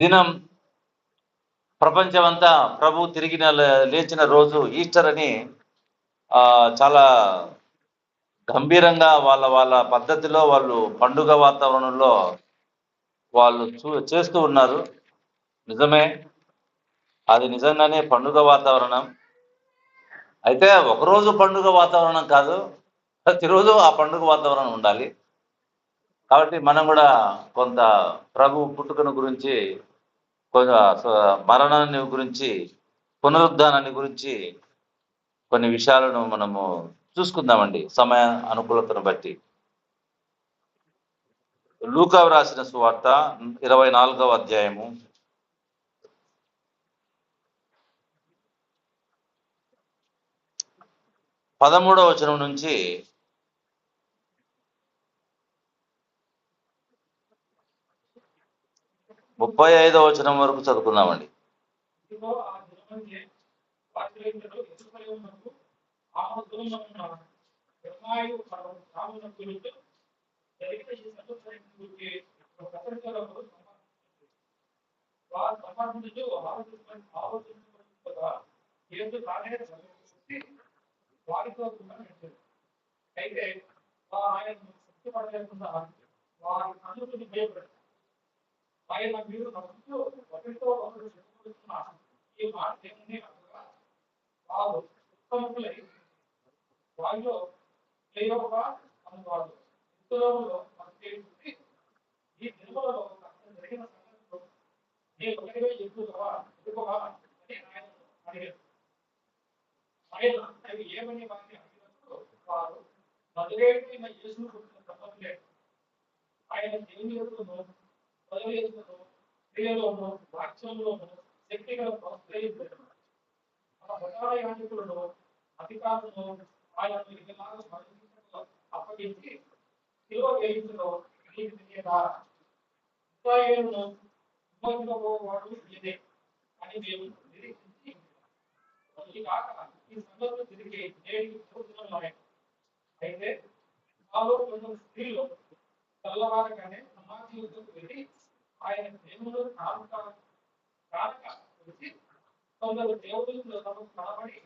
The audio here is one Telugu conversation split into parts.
దినం ప్రపంచమంతా ప్రభు తిరిగిన లేచిన రోజు ఈస్టర్ అని చాలా గంభీరంగా వాళ్ళ వాళ్ళ పద్ధతిలో వాళ్ళు పండుగ వాతావరణంలో వాళ్ళు చేస్తూ ఉన్నారు. నిజమే, అది నిజంగానే పండుగ వాతావరణం. అయితే ఒకరోజు పండుగ వాతావరణం కాదు, ప్రతిరోజు ఆ పండుగ వాతావరణం ఉండాలి. కాబట్టి మనం కూడా కొంత ప్రభు పుట్టుకను గురించి, కొంత మరణాన్ని గురించి, పునరుద్ధానాన్ని గురించి కొన్ని విషయాలను మనము చూసుకుందామండి సమయ అనుకూలతను బట్టి. లూకా రాసిన సువార్త 24వ అధ్యాయము 13వ వచనం నుంచి 35వ వచనం వరకు చదువుకుందామండి. అయితే ఆయన తృప్తిపడలేకుండా వారి కన్నులను భయపడతారు. ఆయన మీరు నమ్ముతూ ఒకరితో ఒకరు చెప్పుకుంటున్న ఈ మాట దేవుని అనగా వారు ఉత్తములై వారిలో లేవగా అనువాడు ఉత్తరంలో మనకి ఈ దినములలో జరిగిన సంగతులు నీ ఒకరివే ఎక్కువగా అని ఆయన అడిగారు. ఆయన అవి ఏమని వారిని అడిగినప్పుడు వారు నదులేని యేసును గురించిన తప్పలేదు. ఆయన దేవుని యొక్కను పదవేసును క్రియలోను వాక్యంలోను శక్తిగా ప్రేరేపించారు. మన ప్రధాన యాజకులను అధికారులను ఆయన అప్పగించి శిలువ వేయించలో నీకు తెలియదా ఇశ్రాయేలును విమోచింపబోవాడు ఇదే అని మేము నిరీక్షించి ఈ కాక ఈ సంగతులు తిరిగి నేటికి చూస్తున్నాయి. అయితే మాలో కొందరు స్త్రీలు తెల్లవారగానే సమాధి యుద్ధకు వెళ్ళి ఆయన దేవుడు కానక వచ్చి కొందరు దేవుడు తమకు కనబడి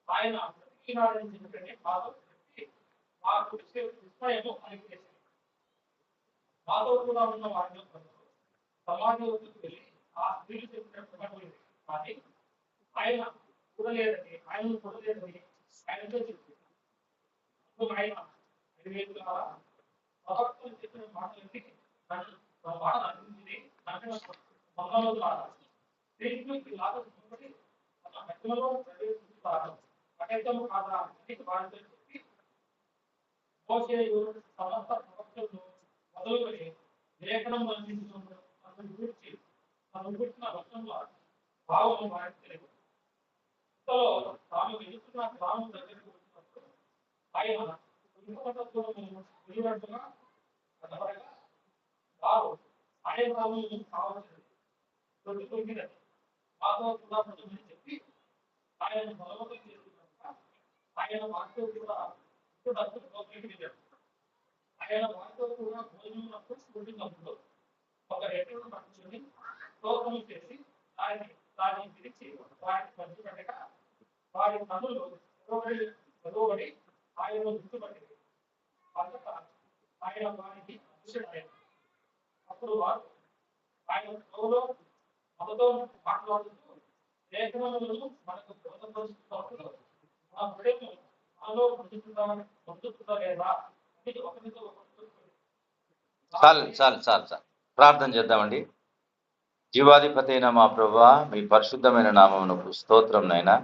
ఆయన బ్రతికినాడని చెప్పిన మాతో చెప్పి మాకు విస్మయము అనిపించింది. మాతో కూడా ఉన్న వారిని సమాధి యుద్ధకు వెళ్ళి ఆ స్త్రీలు చెప్పినట్టు కనబడింది. కానీ ఆయన చూడలేదని ఆయనతో చెప్పింది. ఆయన ప్రవక్తలు చెప్పిన మాటలకి బాధ అనిపించింది. మధ్యలో ప్రవేశిస్తారు పఠితము కాదా అని వారితో చెప్పి మోషేయు సమస్త ప్రవక్తలను మొదలుకొని లేఖనం గురించి మనం పుట్టిన వర్షంలో భావం వారికి తెలియదు. ఇంతలో తాము వెళ్తున్న గ్రామం దగ్గరికి వచ్చినప్పుడు ఆయన నిలబడుగా కనబడగా వారు ఆయన రాములను కావాల్సింది తొమ్మిది మాతో కూడా ప్రజలని చెప్పి ఆయన బలవంతం చేసుకున్నాక ఆయన వారితో కూడా వెళ్ళారు. ఆయన వారితో కూడా భోజనప్పుడు కూడినప్పుడు ఒక రెట్టును పట్టుకుని స్తోత్రం చేసి దాన్ని పిలిచి వారిని పంచిపెట్టగా వారి కన్నులు తెరవబడి ఆయన గుర్తుపట్టింది. అంతటా ఆయన వారికి అదృశ్యమయ్యారు. అప్పుడు వారు ఆయన త్రోవలో మనతో మాట్లాడుతూ లేఖనములను మనకు బోధపరుస్తున్నప్పుడు మన హృదయం మనలో పొందుతుందా లేదా అని ఒకరితో చాలు ప్రార్థన చేద్దామండి. జీవాధిపతి అయిన మా ప్రభువా, మీ పరిశుద్ధమైన నామమునకు స్తోత్రం నైనా.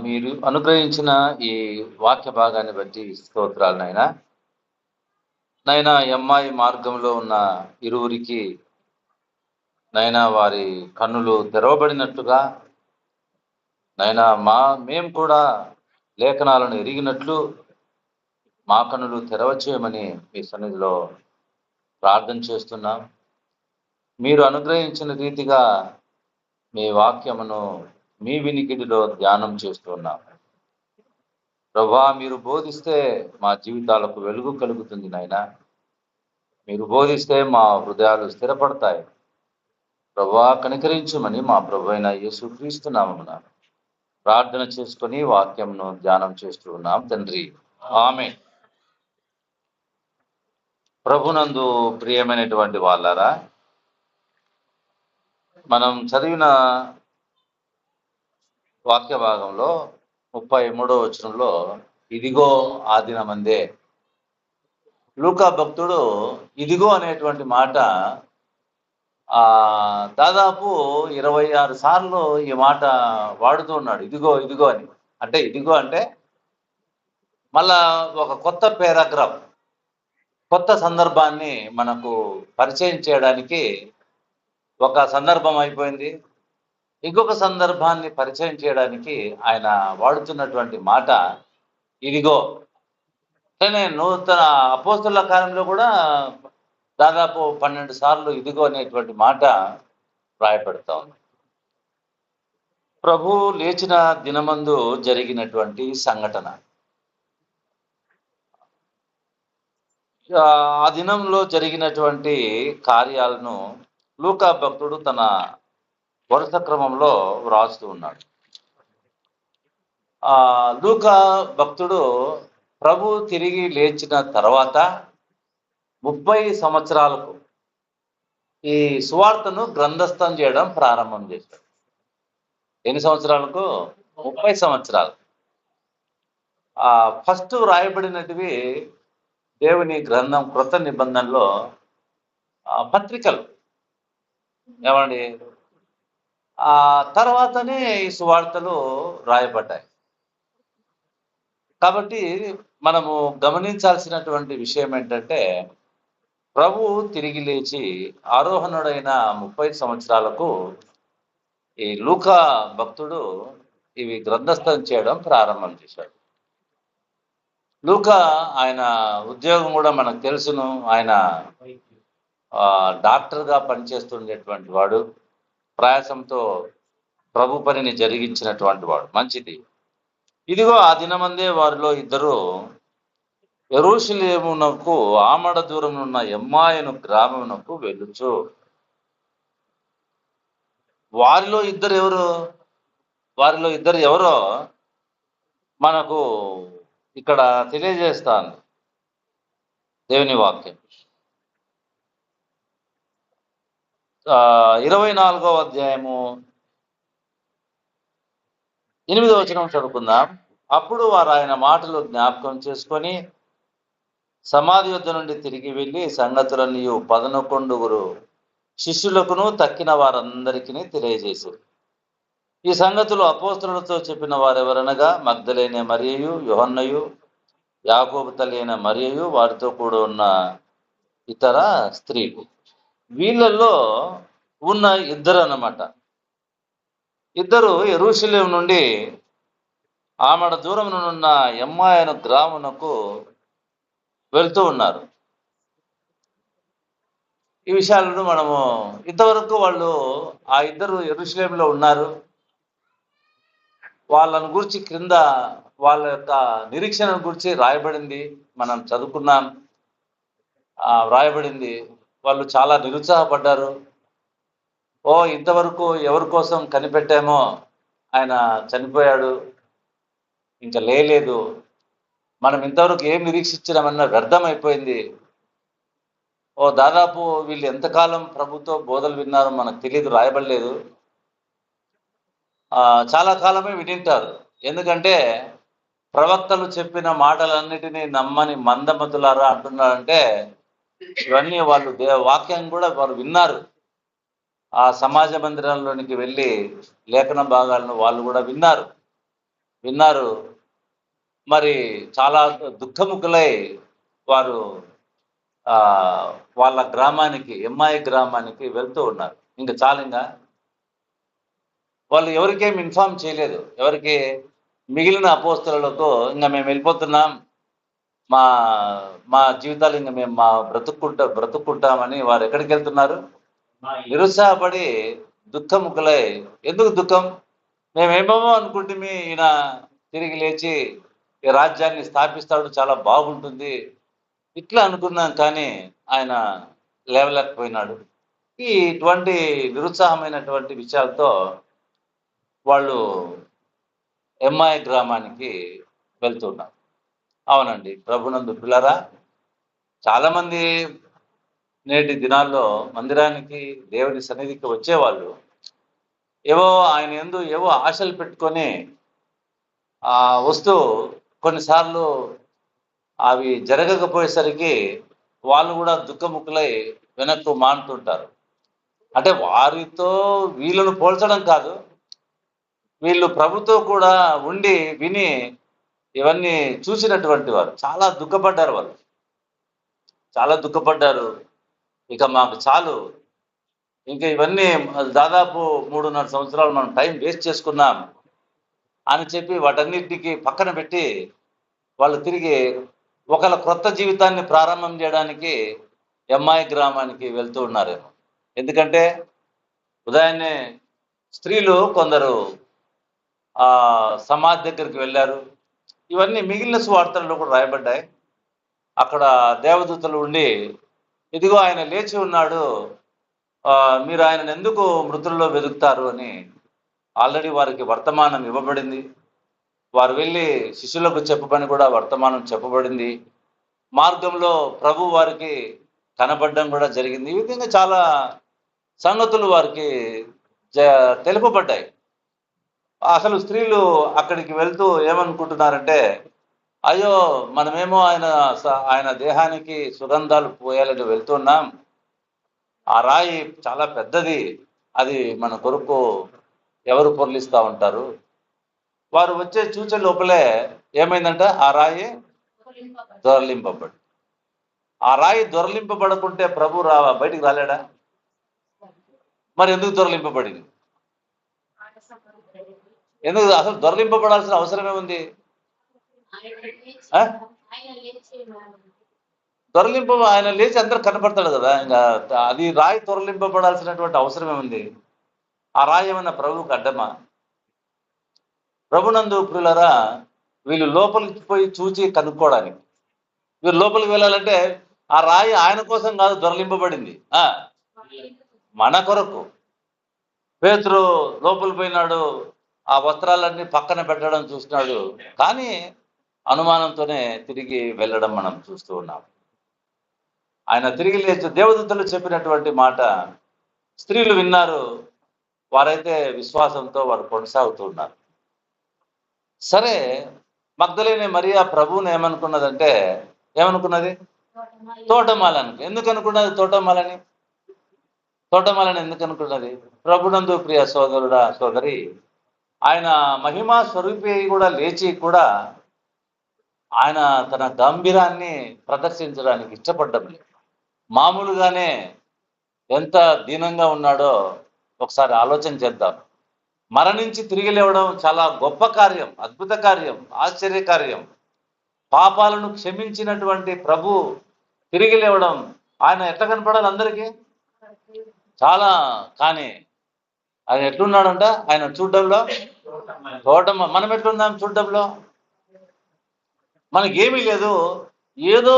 మీరు అనుగ్రహించిన ఈ వాక్య భాగాన్ని బట్టి స్తోత్రాలు నైనా. అమ్మాయి మార్గంలో ఉన్న ఇరువురికి నైనా వారి కన్నులు తెరవబడినట్టుగా నైనా మేము కూడా లేఖనాలను ఎరిగినట్లు మా కన్నులు తెరవచేయమని మీ సన్నిధిలో ప్రార్థన చేస్తున్నాం. మీరు అనుగ్రహించిన రీతిగా మీ వాక్యమును మీ వినికిడిలో ధ్యానం చేస్తున్నాం. ప్రభువా, మీరు బోధిస్తే మా జీవితాలకు వెలుగు కలుగుతుంది నాయనా. మీరు బోధిస్తే మా హృదయాలు స్థిరపడతాయి. ప్రభువా కనికరించుమని మా ప్రభు అయిన యేసుక్రీస్తు నామమున ప్రార్థన చేసుకొని వాక్యంను ధ్యానం చేస్తూ ఉన్నాం తండ్రి. ఆమేన్. ప్రభునందు ప్రియమైనటువంటి వాళ్ళారా, మనం చదివిన వాక్య భాగంలో 33వ వచనంలో ఇదిగో ఆ దినమందే, లూకా భక్తుడు ఇదిగో అనేటువంటి మాట దాదాపు 26 సార్లు ఈ మాట వాడుతూ ఉన్నాడు. ఇదిగో ఇదిగో అని. అంటే ఇదిగో అంటే మళ్ళా ఒక కొత్త పారాగ్రాఫ్, కొత్త సందర్భాన్ని మనకు పరిచయం చేయడానికి ఒక సందర్భం అయిపోయింది. ఇంకొక సందర్భాన్ని పరిచయం చేయడానికి ఆయన వాడుతున్నటువంటి మాట ఇదిగో. అంటే నూతన అపోస్తలుల కాలంలో కూడా దాదాపు 12 సార్లు ఇదిగో అనేటువంటి మాట రాయబడతా ఉంది. ప్రభు లేచిన దినమందు జరిగినటువంటి సంఘటన. ఆ దినంలో జరిగినటువంటి కార్యాలను లూకా భక్తుడు తన వరుస క్రమంలో వ్రాస్తూ ఉన్నాడు. లూకా భక్తుడు ప్రభు తిరిగి లేచిన తర్వాత 30 సంవత్సరాలకు ఈ సువార్తను గ్రంథస్థం చేయడం ప్రారంభం చేశాడు. ఎన్ని సంవత్సరాలకు? 30 సంవత్సరాలు. ఫస్ట్ రాయబడినటివి దేవుని గ్రంథం క్రొత్త నిబంధనలో పత్రికలు ఏమండి. ఆ తర్వాతనే ఈ సువార్తలు రాయబడ్డాయి. కాబట్టి మనము గమనించాల్సినటువంటి విషయం ఏంటంటే, ప్రభు తిరిగి లేచి ఆరోహణుడైన 30 సంవత్సరాలకు ఈ లూకా భక్తుడు ఇవి గ్రంథస్థం చేయడం ప్రారంభం చేశాడు. లూకా ఆయన ఉద్యోగం కూడా మనకు తెలుసును. ఆయన డాక్టర్గా పనిచేస్తుండేటువంటి వాడు, ప్రయాసంతో ప్రభు పనిని జరిగించినటువంటి వాడు. మంచిది. ఇదిగో ఆ దినమందే వారిలో ఇద్దరు యెరూషలేమునకు ఆమడ దూరం ఉన్న ఎమ్మాయను గ్రామమునకు వెళ్ళుచు. వారిలో ఇద్దరు ఎవరో మనకు ఇక్కడ తెలియజేస్తాను దేవుని వాక్యం. 24వ అధ్యాయము 8వ వచనం చదువుకుందాం. అప్పుడు వారు ఆయన మాటలు జ్ఞాపకం చేసుకొని సమాధి యొద్ద నుండి తిరిగి వెళ్ళి సంగతులన్నీ 11 శిష్యులకును తక్కిన వారందరికీ తెలియజేశారు. ఈ సంగతులు అపోస్తలులతో చెప్పిన వారెవరనగా మగ్దలేనే మరియయు, యోహన్నయు, యాకోబు తల్లి అయిన మరియయు, వారితో కూడా ఉన్న ఇతర స్త్రీలు. వీళ్ళల్లో ఉన్న ఇద్దరు అన్నమాట. ఇద్దరు యెరూషలేము నుండి ఆమడ దూరమునున్న ఎమ్మాయను గ్రామునకు వెళ్తూ ఉన్నారు. ఈ విషయాలను మనము ఇంతవరకు వాళ్ళు ఆ ఇద్దరు యెరూషలేములో ఉన్నారు. వాళ్ళను గురించి క్రింద వాళ్ళ యొక్క నిరీక్షణ గురించి రాయబడింది, మనం చదువుకున్నాం. రాయబడింది. వాళ్ళు చాలా నిరుత్సాహపడ్డారు. ఇంతవరకు ఎవరి కోసం కనిపెట్టామో ఆయన చనిపోయాడు, ఇంకా లేదు, మనం ఇంతవరకు ఏం నిరీక్షించినామన్న వ్యర్థమైపోయింది. దాదాపు వీళ్ళు ఎంతకాలం ప్రభుతో బోధలు విన్నారో మనకు తెలియదు, రాయబడలేదు. చాలా కాలమే వినింటారు. ఎందుకంటే ప్రవక్తలు చెప్పిన మాటలన్నిటినీ నమ్మని మందమతులారా అంటున్నారంటే ఇవన్నీ వాళ్ళు వాక్యం కూడా వారు విన్నారు. ఆ సమాజ మందిరంలోనికి వెళ్ళి లేఖన భాగాలను వాళ్ళు కూడా విన్నారు. మరి చాలా దుఃఖముఖులై వారు వాళ్ళ గ్రామానికి, ఎమ్మాయి గ్రామానికి వెళ్తూ ఉన్నారు. ఇంకా చాలింగా వాళ్ళు ఎవరికేం ఇన్ఫార్మ్ చేయలేదు. ఎవరికి? మిగిలిన అపోస్తలులకు ఇంకా మేము వెళ్ళిపోతున్నాం, మా జీవితాలు ఇంకా మేము బ్రతుక్కుంటామని వారు ఎక్కడికి వెళ్తున్నారు? నిరుత్సాహపడి దుఃఖముఖులై. ఎందుకు దుఃఖం? మేమేమో అనుకుంటే ఈయన తిరిగి లేచి ఈ రాజ్యాన్ని స్థాపిస్తాడు, చాలా బాగుంటుంది ఇట్లా అనుకున్నాం. కానీ ఆయన లేవలేకపోయినాడు. ఇటువంటి నిరుత్సాహమైనటువంటి విషయాలతో వాళ్ళు ఎమ్మాయి గ్రామానికి వెళ్తున్నారు. అవునండి, ప్రభునందు పిల్లరా, చాలామంది నేటి దినాల్లో మందిరానికి దేవుని సన్నిధికి వచ్చేవాళ్ళు ఆయన యందు ఏవో ఆశలు పెట్టుకొని వస్తూ కొన్నిసార్లు అవి జరగకపోయేసరికి వాళ్ళు కూడా దుఃఖముఖులై వెనక్కు మానుతుంటారు. అంటే వారితో వీళ్ళను పోల్చడం కాదు, వీళ్ళు ప్రభుతో కూడా ఉండి విని ఇవన్నీ చూసినటువంటి వారు చాలా దుఃఖపడ్డారు. వాళ్ళు చాలా దుఃఖపడ్డారు. ఇక మాకు చాలు, ఇంకా ఇవన్నీ దాదాపు 3.5 సంవత్సరాలు మనం టైం వేస్ట్ చేసుకున్నాం అని చెప్పి వాటన్నిటికీ పక్కన పెట్టి వాళ్ళు తిరిగి ఒకళ్ళ క్రొత్త జీవితాన్ని ప్రారంభం చేయడానికి ఎమ్మాయి గ్రామానికి వెళ్తూ ఉన్నారేమో. ఎందుకంటే ఉదయాన్నే స్త్రీలు కొందరు సమాధి దగ్గరికి వెళ్ళారు. ఇవన్నీ మిగిలిన సువార్తల్లో కూడా రాయబడ్డాయి. అక్కడ దేవదూతలు ఉండి, ఇదిగో ఆయన లేచి ఉన్నాడు, మీరు ఆయనను ఎందుకు మృతుల్లో వెతుకుతారు అని ఆల్రెడీ వారికి వర్తమానం ఇవ్వబడింది. వారు వెళ్ళి శిష్యులకు చెప్పమని కూడా వర్తమానం చెప్పబడింది. మార్గంలో ప్రభు వారికి కనబడడం కూడా జరిగింది. ఈ విధంగా చాలా సంగతులు వారికి తెలుపబడ్డాయి. అసలు స్త్రీలు అక్కడికి వెళ్తూ ఏమనుకుంటున్నారంటే, అయ్యో మనమేమో ఆయన దేహానికి సుగంధాలు పోయాలని వెళ్తున్నాం, ఆ రాయి చాలా పెద్దది, అది మన కొరకు ఎవరు పొర్లిస్తూ ఉంటారు. వారు వచ్చే చూచే లోపలే ఏమైందంట, ఆ రాయి దొరలింపబడి. ఆ రాయి దొరలింపబడకుంటే ప్రభు బయటికి రాలేడా? మరి ఎందుకు దొరలింపబడింది? ఎందుకు అసలు దొరలింపబడాల్సిన అవసరమే ఉంది? ఆయన లేచి అందరూ కనపడతాడు కదా, ఇంకా అది రాయి దొరలింపబడాల్సినటువంటి అవసరమే ఉంది. ఆ రాయి ఏమన్నా ప్రభువుకి అడ్డమా? ప్రభునందు ప్రియులారా, వీళ్ళు లోపలికి పోయి చూచి కనుక్కోవడానికి, వీరు లోపలికి వెళ్ళాలంటే ఆ రాయి ఆయన కోసం కాదు దొరలింపబడింది, మన కొరకు. పేతురు లోపలికి పోయినాడు, ఆ వస్త్రాలన్నీ పక్కన పెట్టడం చూస్తున్నాడు, కానీ అనుమానంతోనే తిరిగి వెళ్ళడం మనం చూస్తూ ఉన్నాం. ఆయన తిరిగి లేచి దేవదూతలు చెప్పినటువంటి మాట స్త్రీలు విన్నారు. వారైతే విశ్వాసంతో వారు కొనసాగుతూ ఉన్నారు. సరే, మగ్దలేనే మరియా ప్రభువుని ఏమనుకున్నదంటే, ఏమనుకున్నది? తోటమాలని. ఎందుకు అనుకున్నది తోటమాలని? ఎందుకు అనుకున్నది? ప్రభునందు ప్రియ సోదరుడా, సోదరి, ఆయన మహిమా స్వరూపి కూడా లేచి కూడా ఆయన తన గంభీరాన్ని ప్రదర్శించడానికి ఇష్టపడ్డం లేదు. మామూలుగానే ఎంత దీనంగా ఉన్నాడో ఒకసారి ఆలోచన చేద్దాం. మరణించి తిరిగి లేవడం చాలా గొప్ప కార్యం, అద్భుత కార్యం, ఆశ్చర్య కార్యం. పాపాలను క్షమించినటువంటి ప్రభు తిరిగి లేవడం, ఆయన ఎట్లా కనపడాలి అందరికీ? చాలా. కానీ ఆయన ఎట్లున్నాడంట? ఆయన చూడ్డంలో మనం ఎట్లున్నాం చూడ్డంలో? మనకేమీ లేదు, ఏదో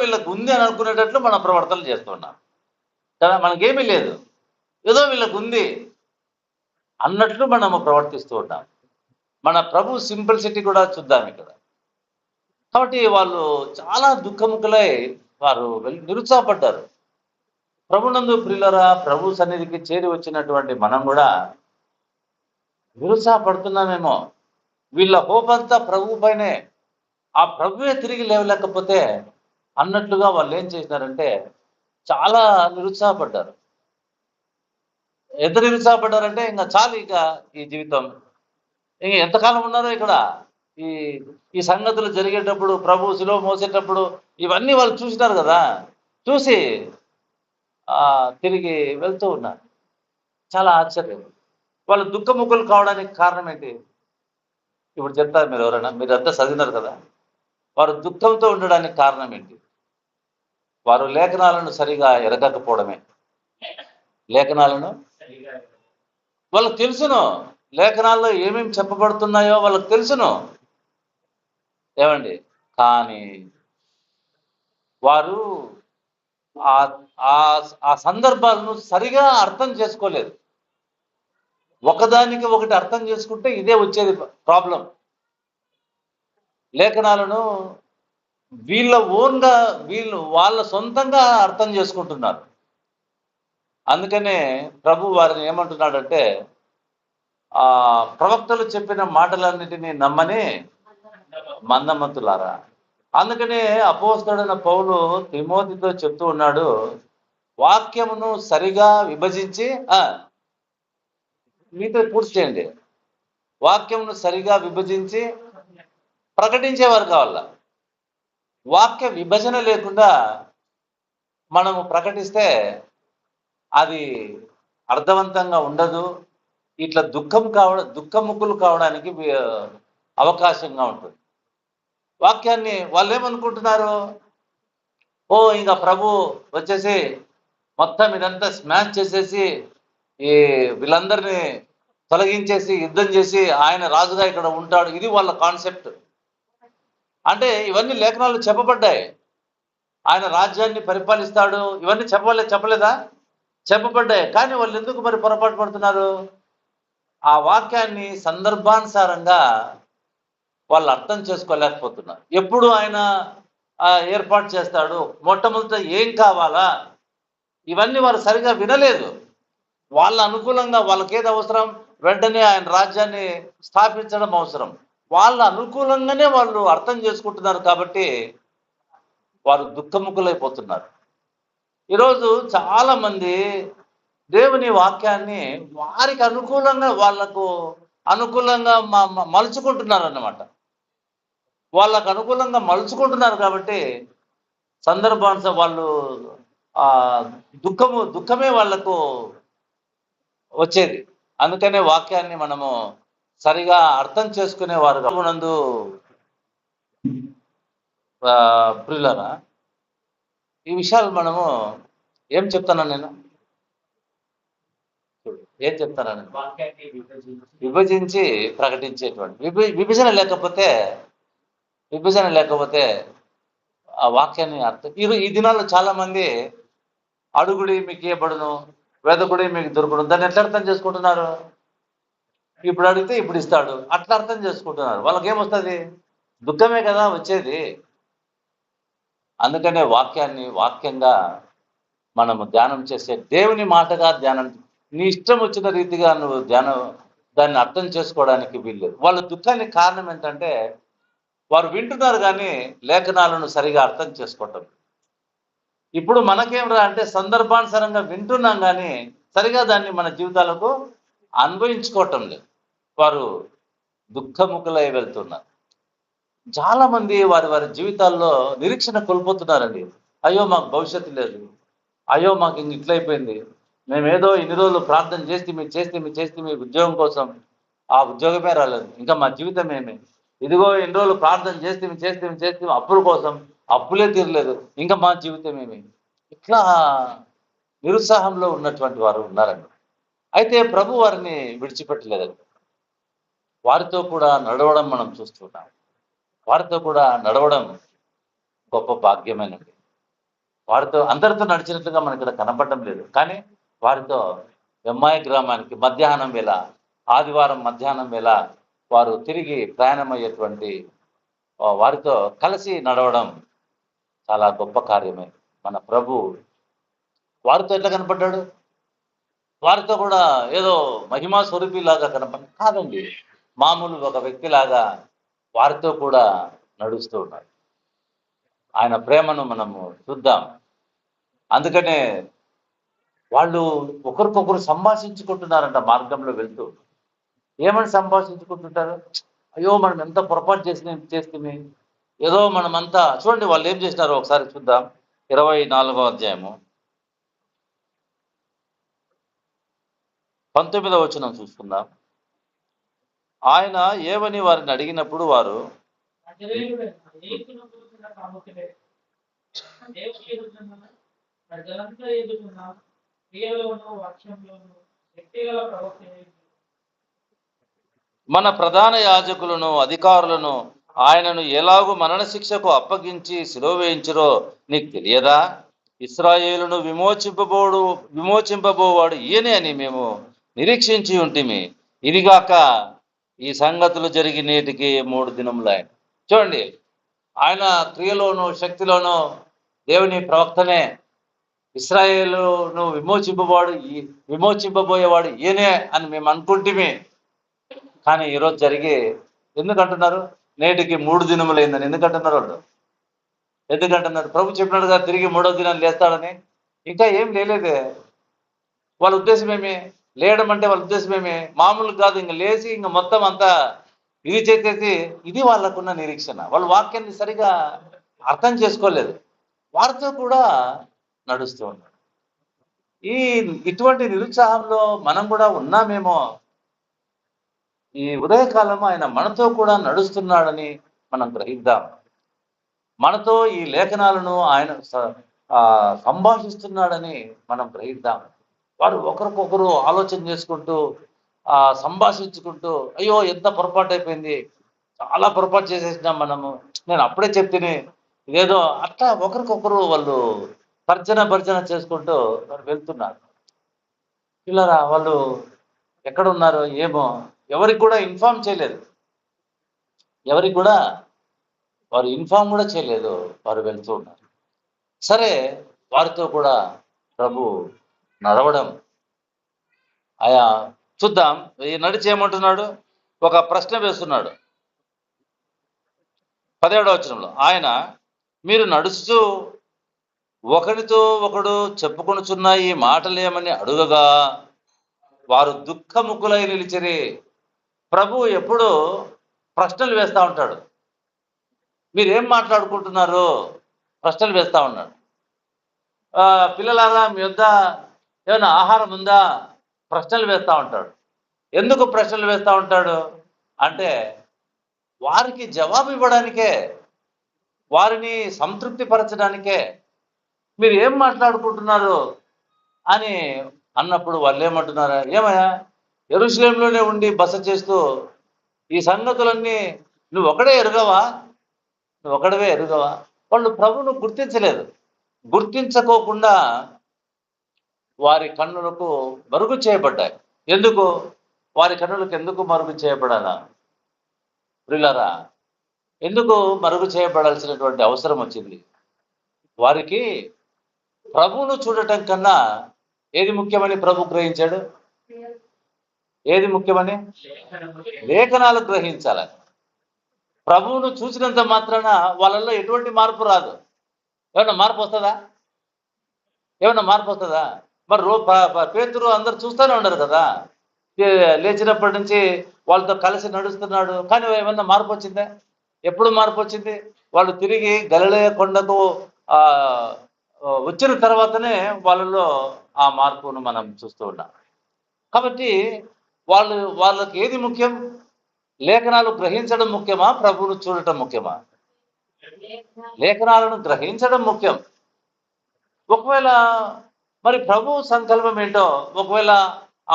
వీళ్ళకు ఉంది అని అనుకునేటట్లు మన ప్రవర్తనలు చేస్తున్నాం కదా. మనకేమీ లేదు, ఏదో వీళ్ళకు ఉంది అన్నట్లు మనము ప్రవర్తిస్తూ ఉంటాం. మన ప్రభు సింప్లిసిటీ కూడా చూద్దాం ఇక్కడ. కాబట్టి వాళ్ళు చాలా దుఃఖముఖులై వారు నిరుత్సాహపడ్డారు. ప్రభునందు ప్రియులరా, ప్రభు సన్నిధికి చేరి వచ్చినటువంటి మనం కూడా నిరుత్సాహపడుతున్నామేమో. వీళ్ళ హోప్ అంతా ప్రభు పైనే, ఆ ప్రభువే తిరిగి లేవలేకపోతే అన్నట్లుగా వాళ్ళు ఏం చేసినారంటే చాలా నిరుత్సాహపడ్డారు. ఎంత నిరుత్సాహపడ్డారంటే, ఇంకా చాలు, ఇక ఈ జీవితం ఇంక ఎంతకాలం ఉన్నారో ఇక్కడ. ఈ సంగతులు జరిగేటప్పుడు, ప్రభు శిలువ మోసేటప్పుడు ఇవన్నీ వాళ్ళు చూసినారు కదా, చూసి తిరిగి వెళ్తూ ఉన్నారు. చాలా ఆశ్చర్యం. వాళ్ళు దుఃఖముఖులు కావడానికి కారణం ఏంటి? ఇప్పుడు చెప్తారు మీరు ఎవరైనా, మీరంతా చదివినారు కదా. వారు దుఃఖంతో ఉండడానికి కారణం ఏంటి? వారు లేఖనాలను సరిగా ఎరగకపోవడమే. లేఖనాలను వాళ్ళకు తెలుసును, లేఖనాల్లో ఏమేమి చెప్పబడుతున్నాయో వాళ్ళకు తెలుసును, ఏమండి. కానీ వారు ఆ ఆ ఆ సందర్భాలను సరిగా అర్థం చేసుకోలేదు. ఒకదానికి ఒకటి అర్థం చేసుకుంటే ఇదే వచ్చేది ప్రాబ్లం. లేఖనాలను వీళ్ళ ఓన్గా వాళ్ళ సొంతంగా అర్థం చేసుకుంటున్నారు. అందుకనే ప్రభు వారిని ఏమంటున్నాడంటే ఆ ప్రవక్తలు చెప్పిన మాటలన్నిటినీ నమ్మని మందమతులారా. అందుకనే అపోస్తలుడైన పౌలు తిమోతితో చెప్తూ ఉన్నాడు, వాక్యమును సరిగా విభజించి మీతో పూర్తి చేయండి. వాక్యమును సరిగా విభజించి ప్రకటించేవారు కావాల. వాక్య విభజన లేకుండా మనము ప్రకటిస్తే అది అర్థవంతంగా ఉండదు. ఇట్లా దుఃఖముఖులు కావడానికి అవకాశంగా ఉంటుంది. వాక్యాన్ని వాళ్ళు ఏమనుకుంటున్నారు, ఇంకా ప్రభు వచ్చేసి మొత్తం ఇదంతా స్మాష్ చేసేసి ఈ వీళ్ళందరినీ తొలగించేసి యుద్ధం చేసి ఆయన రాజుగా ఇక్కడ ఉంటాడు. ఇది వాళ్ళ కాన్సెప్ట్. అంటే ఇవన్నీ లేఖనాలు చెప్పబడ్డాయి. ఆయన రాజ్యాన్ని పరిపాలిస్తాడు, ఇవన్నీ చెప్పలేదా? చెప్పబడ్డాయి. కానీ వాళ్ళు ఎందుకు మరి పొరపాటు పడుతున్నారు? ఆ వాక్యాన్ని సందర్భానుసారంగా వాళ్ళు అర్థం చేసుకోలేకపోతున్నారు. ఎప్పుడు ఆయన ఏర్పాటు చేస్తాడు, మొట్టమొదట ఏం కావాలా, ఇవన్నీ వారు సరిగా వినలేదు. వాళ్ళ అనుకూలంగా వాళ్ళకేది అవసరం, వెంటనే ఆయన రాజ్యాన్ని స్థాపించడం అవసరం. వాళ్ళ అనుకూలంగానే వాళ్ళు అర్థం చేసుకుంటున్నారు. కాబట్టి వారు దుఃఖముఖులైపోతున్నారు. ఈరోజు చాలా మంది దేవుని వాక్యాన్ని వారికి అనుకూలంగా వాళ్ళకు అనుకూలంగా మలుచుకుంటున్నారు అన్నమాట. వాళ్ళకు అనుకూలంగా మలుచుకుంటున్నారు కాబట్టి సందర్భానుసారం వాళ్ళు దుఃఖమే వాళ్లకు వచ్చేది. అందుకనే వాక్యాన్ని మనము సరిగా అర్థం చేసుకునేవారు నందు ప్రియులారా, ఈ విషయాలు మనము ఏం చెప్తాను నేను విభజించి ప్రకటించేటువంటి విభజన లేకపోతే ఆ వాక్యాన్ని అర్థం. ఈ దినాల్లో చాలా మంది అడుగుడి మీకు ఇవ్వబడును, వెదకుడి మీకు దొరుకును, దాన్ని ఎట్లా అర్థం చేసుకుంటున్నారు? ఇప్పుడు అడిగితే ఇప్పుడు ఇస్తాడు, అట్లా అర్థం చేసుకుంటున్నారు. వాళ్ళకి ఏమొస్తుంది? దుఃఖమే కదా వచ్చేది. అందుకనే వాక్యంగా మనము ధ్యానం చేసే దేవుని మాటగా ధ్యానం, నీ ఇష్టం వచ్చిన రీతిగా నువ్వు దాన్ని అర్థం చేసుకోవడానికి వీల్లేదు. వాళ్ళ దుఃఖానికి కారణం ఏంటంటే వారు వింటున్నారు కానీ లేఖనాలను సరిగా అర్థం చేసుకోవటం. ఇప్పుడు మనకేం అంటే సందర్భానుసారంగా వింటున్నాం కానీ సరిగా దాన్ని మన జీవితాలకు అన్వయించుకోవటం లేదు. వారు దుఃఖముఖులై వెళ్తున్నారు. చాలా మంది వారి జీవితాల్లో నిరీక్షణ కోల్పోతున్నారండి. అయ్యో మాకు భవిష్యత్తు లేదు, అయ్యో మాకు ఇంక ఇట్లయిపోయింది, మేమేదో ఇన్ని రోజులు ప్రార్థన చేస్తే మీ ఉద్యోగం కోసం ఆ ఉద్యోగమే రాలేదు, ఇంకా మా జీవితం ఏమి, ఇదిగో ఇన్ని రోజులు ప్రార్థన చేస్తే అప్పుల కోసం అప్పులే తీరలేదు, ఇంకా మా జీవితం ఏమి. ఇట్లా నిరుత్సాహంలో ఉన్నటువంటి వారు ఉన్నారండి. అయితే ప్రభు వారిని విడిచిపెట్టలేదండి. వారితో కూడా నడవడం మనం చూస్తున్నాం. వారితో కూడా నడవడం గొప్ప భాగ్యమేనండి. వారితో అందరితో నడిచినట్లుగా మనకి ఇక్కడ కనపడడం లేదు. కానీ వారితో ఎమ్మాయి గ్రామానికి మధ్యాహ్నం వేళ, ఆదివారం మధ్యాహ్నం వేళ వారు తిరిగి ప్రయాణమయ్యేటువంటి వారితో కలిసి నడవడం చాలా గొప్ప కార్యమే. మన ప్రభు వారితో ఎట్లా కనపడ్డాడు? వారితో కూడా ఏదో మహిమా స్వరూపిలాగా కాదండి, మామూలు ఒక వ్యక్తిలాగా వారితో కూడా నడుస్తూ ఉన్నారు. ఆయన ప్రేమను మనము చూద్దాం. అందుకనే వాళ్ళు ఒకరికొకరు సంభాషించుకుంటున్నారంట మార్గంలో వెళ్తూ. ఏమని సంభాషించుకుంటుంటారు? అయ్యో మనం ఎంత పొరపాటు చేస్తే ఏదో మనమంతా చూడండి వాళ్ళు ఏం చేసినారో ఒకసారి చూద్దాం. 24వ అధ్యాయము 19వ వచనం చూసుకుందాం. ఆయన ఏమని వారిని అడిగినప్పుడు వారు మన ప్రధాన యాజకులను అధికారులను ఆయనను ఎలాగూ మరణశిక్షకు అప్పగించి శిలువ వేయించురో నీకు తెలియదా? ఇశ్రాయేలును విమోచింపబోవాడు ఈయనే అని మేము నిరీక్షించి ఉంటిమి. ఇదిగాక ఈ సంగతులు జరిగి నేటికి 3 దినములైన. చూడండి, ఆయన క్రియలోను శక్తిలోను దేవుని ప్రవక్తనే. ఇశ్రాయేలును విమోచింపబోయేవాడు ఈయనే అని మేము అనుకుంటేమి. కానీ ఈరోజు జరిగి ఎందుకంటున్నారు నేటికి 3 దినములైందని? ఎందుకంటున్నారు వాళ్ళు? ఎందుకంటున్నారు? ప్రభు చెప్పినట్టుగా తిరిగి 3వ దినాన్ని లేస్తాడని. ఇంకా ఏం లేలేదే. వాళ్ళ ఉద్దేశం ఏమి? లేయడం అంటే వాళ్ళ ఉద్దేశం ఏమి? మామూలు కాదు, ఇంక లేచి ఇంక మొత్తం అంతా ఇది చేసేసి, ఇది వాళ్ళకున్న నిరీక్షణ. వాళ్ళు వాక్యాన్ని సరిగా అర్థం చేసుకోలేదు, వారితో కూడా నడుస్తూ ఉన్నారు. ఇటువంటి నిరుత్సాహంలో మనం కూడా ఉన్నామేమో. ఈ ఉదయకాలం ఆయన మనతో కూడా నడుస్తున్నాడని మనం గ్రహిద్దాం. మనతో ఈ లేఖనాలను ఆయన సంభాషిస్తున్నాడని మనం గ్రహిద్దాం. వారు ఒకరికొకరు ఆలోచన చేసుకుంటూ సంభాషించుకుంటూ, అయ్యో ఎంత పొరపాటు అయిపోయింది, చాలా పొరపాటు చేసేసినాం మనము, నేను అప్పుడే చెప్తేనే ఇదేదో, అట్లా ఒకరికొకరు వాళ్ళు భర్జన చేసుకుంటూ వారు వెళ్తున్నారు. పిల్లరా, వాళ్ళు ఎక్కడ ఉన్నారో ఏమో ఎవరికి కూడా ఇన్ఫార్మ్ చేయలేదు. ఎవరికి కూడా వారు ఇన్ఫార్మ్ కూడా చేయలేదు. వారు వెళ్తూ ఉన్నారు. సరే, వారితో కూడా ప్రభు నడవడం ఆయా చూద్దాం. ఈ నడిచి ఏమంటున్నాడు? ఒక ప్రశ్న వేస్తున్నాడు 17వ వచనంలో. ఆయన, మీరు నడుస్తూ ఒకరితో ఒకడు చెప్పుకొనుచున్న ఈ మాటలేమని అడుగగా వారు దుఃఖముఖులై నిలిచిరి. ప్రభు ఎప్పుడు ప్రశ్నలు వేస్తూ ఉంటాడు. మీరేం మాట్లాడుకుంటున్నారు? ప్రశ్నలు వేస్తూ ఉన్నాడు. పిల్లలారా, మీ వద్ద ఏమైనా ఆహారం ఉందా? ప్రశ్నలు వేస్తూ ఉంటాడు. ఎందుకు ప్రశ్నలు వేస్తూ ఉంటాడు అంటే వారికి జవాబు ఇవ్వడానికే, వారిని సంతృప్తి పరచడానికే. మీరు ఏం మాట్లాడుకుంటున్నారు అని అన్నప్పుడు వాళ్ళు ఏమంటున్నారా? ఏమయ్యా, యెరూషలేములోనే ఉండి బస చేస్తూ ఈ సంగతులన్నీ నువ్వు ఒకడే ఎరుగవా? నువ్వు ఒకడవే ఎరుగవా? వాళ్ళు ప్రభువును గుర్తించలేదు. గుర్తించకోకుండా వారి కన్నులకు మరుగు చేయబడ్డాయి. ఎందుకు? వారి కన్నులకు ఎందుకు మరుగు చేయబడాలా? ప్రియులారా, ఎందుకు మరుగు చేయబడాల్సినటువంటి అవసరం వచ్చింది? వారికి ప్రభువును చూడటం కన్నా ఏది ముఖ్యమని ప్రభు గ్రహించాడు? ఏది ముఖ్యమని? లేఖనాలు గ్రహించాలని. ప్రభువును చూసినంత మాత్రాన వాళ్ళల్లో ఎటువంటి మార్పు రాదు. ఏమన్నా మార్పు వస్తుందా? ఏమన్నా మార్పు వస్తుందా? మరి పేతురు అందరు చూస్తూనే ఉండరు కదా, లేచినప్పటి నుంచి వాళ్ళతో కలిసి నడుస్తున్నాడు. కానీ ఏమన్నా మార్పు వచ్చిందా? ఎప్పుడు మార్పు వచ్చింది? వాళ్ళు తిరిగి గలిలయ కొండకు వచ్చిన తర్వాతనే వాళ్ళలో ఆ మార్పును మనం చూస్తూ ఉన్నాం. కాబట్టి వాళ్ళకి ఏది ముఖ్యం? లేఖనాలు గ్రహించడం ముఖ్యమా? ప్రభువును చూడటం ముఖ్యమా? లేఖనాలను గ్రహించడం ముఖ్యం. ఒకవేళ మరి ప్రభు సంకల్పం ఏంటో, ఒకవేళ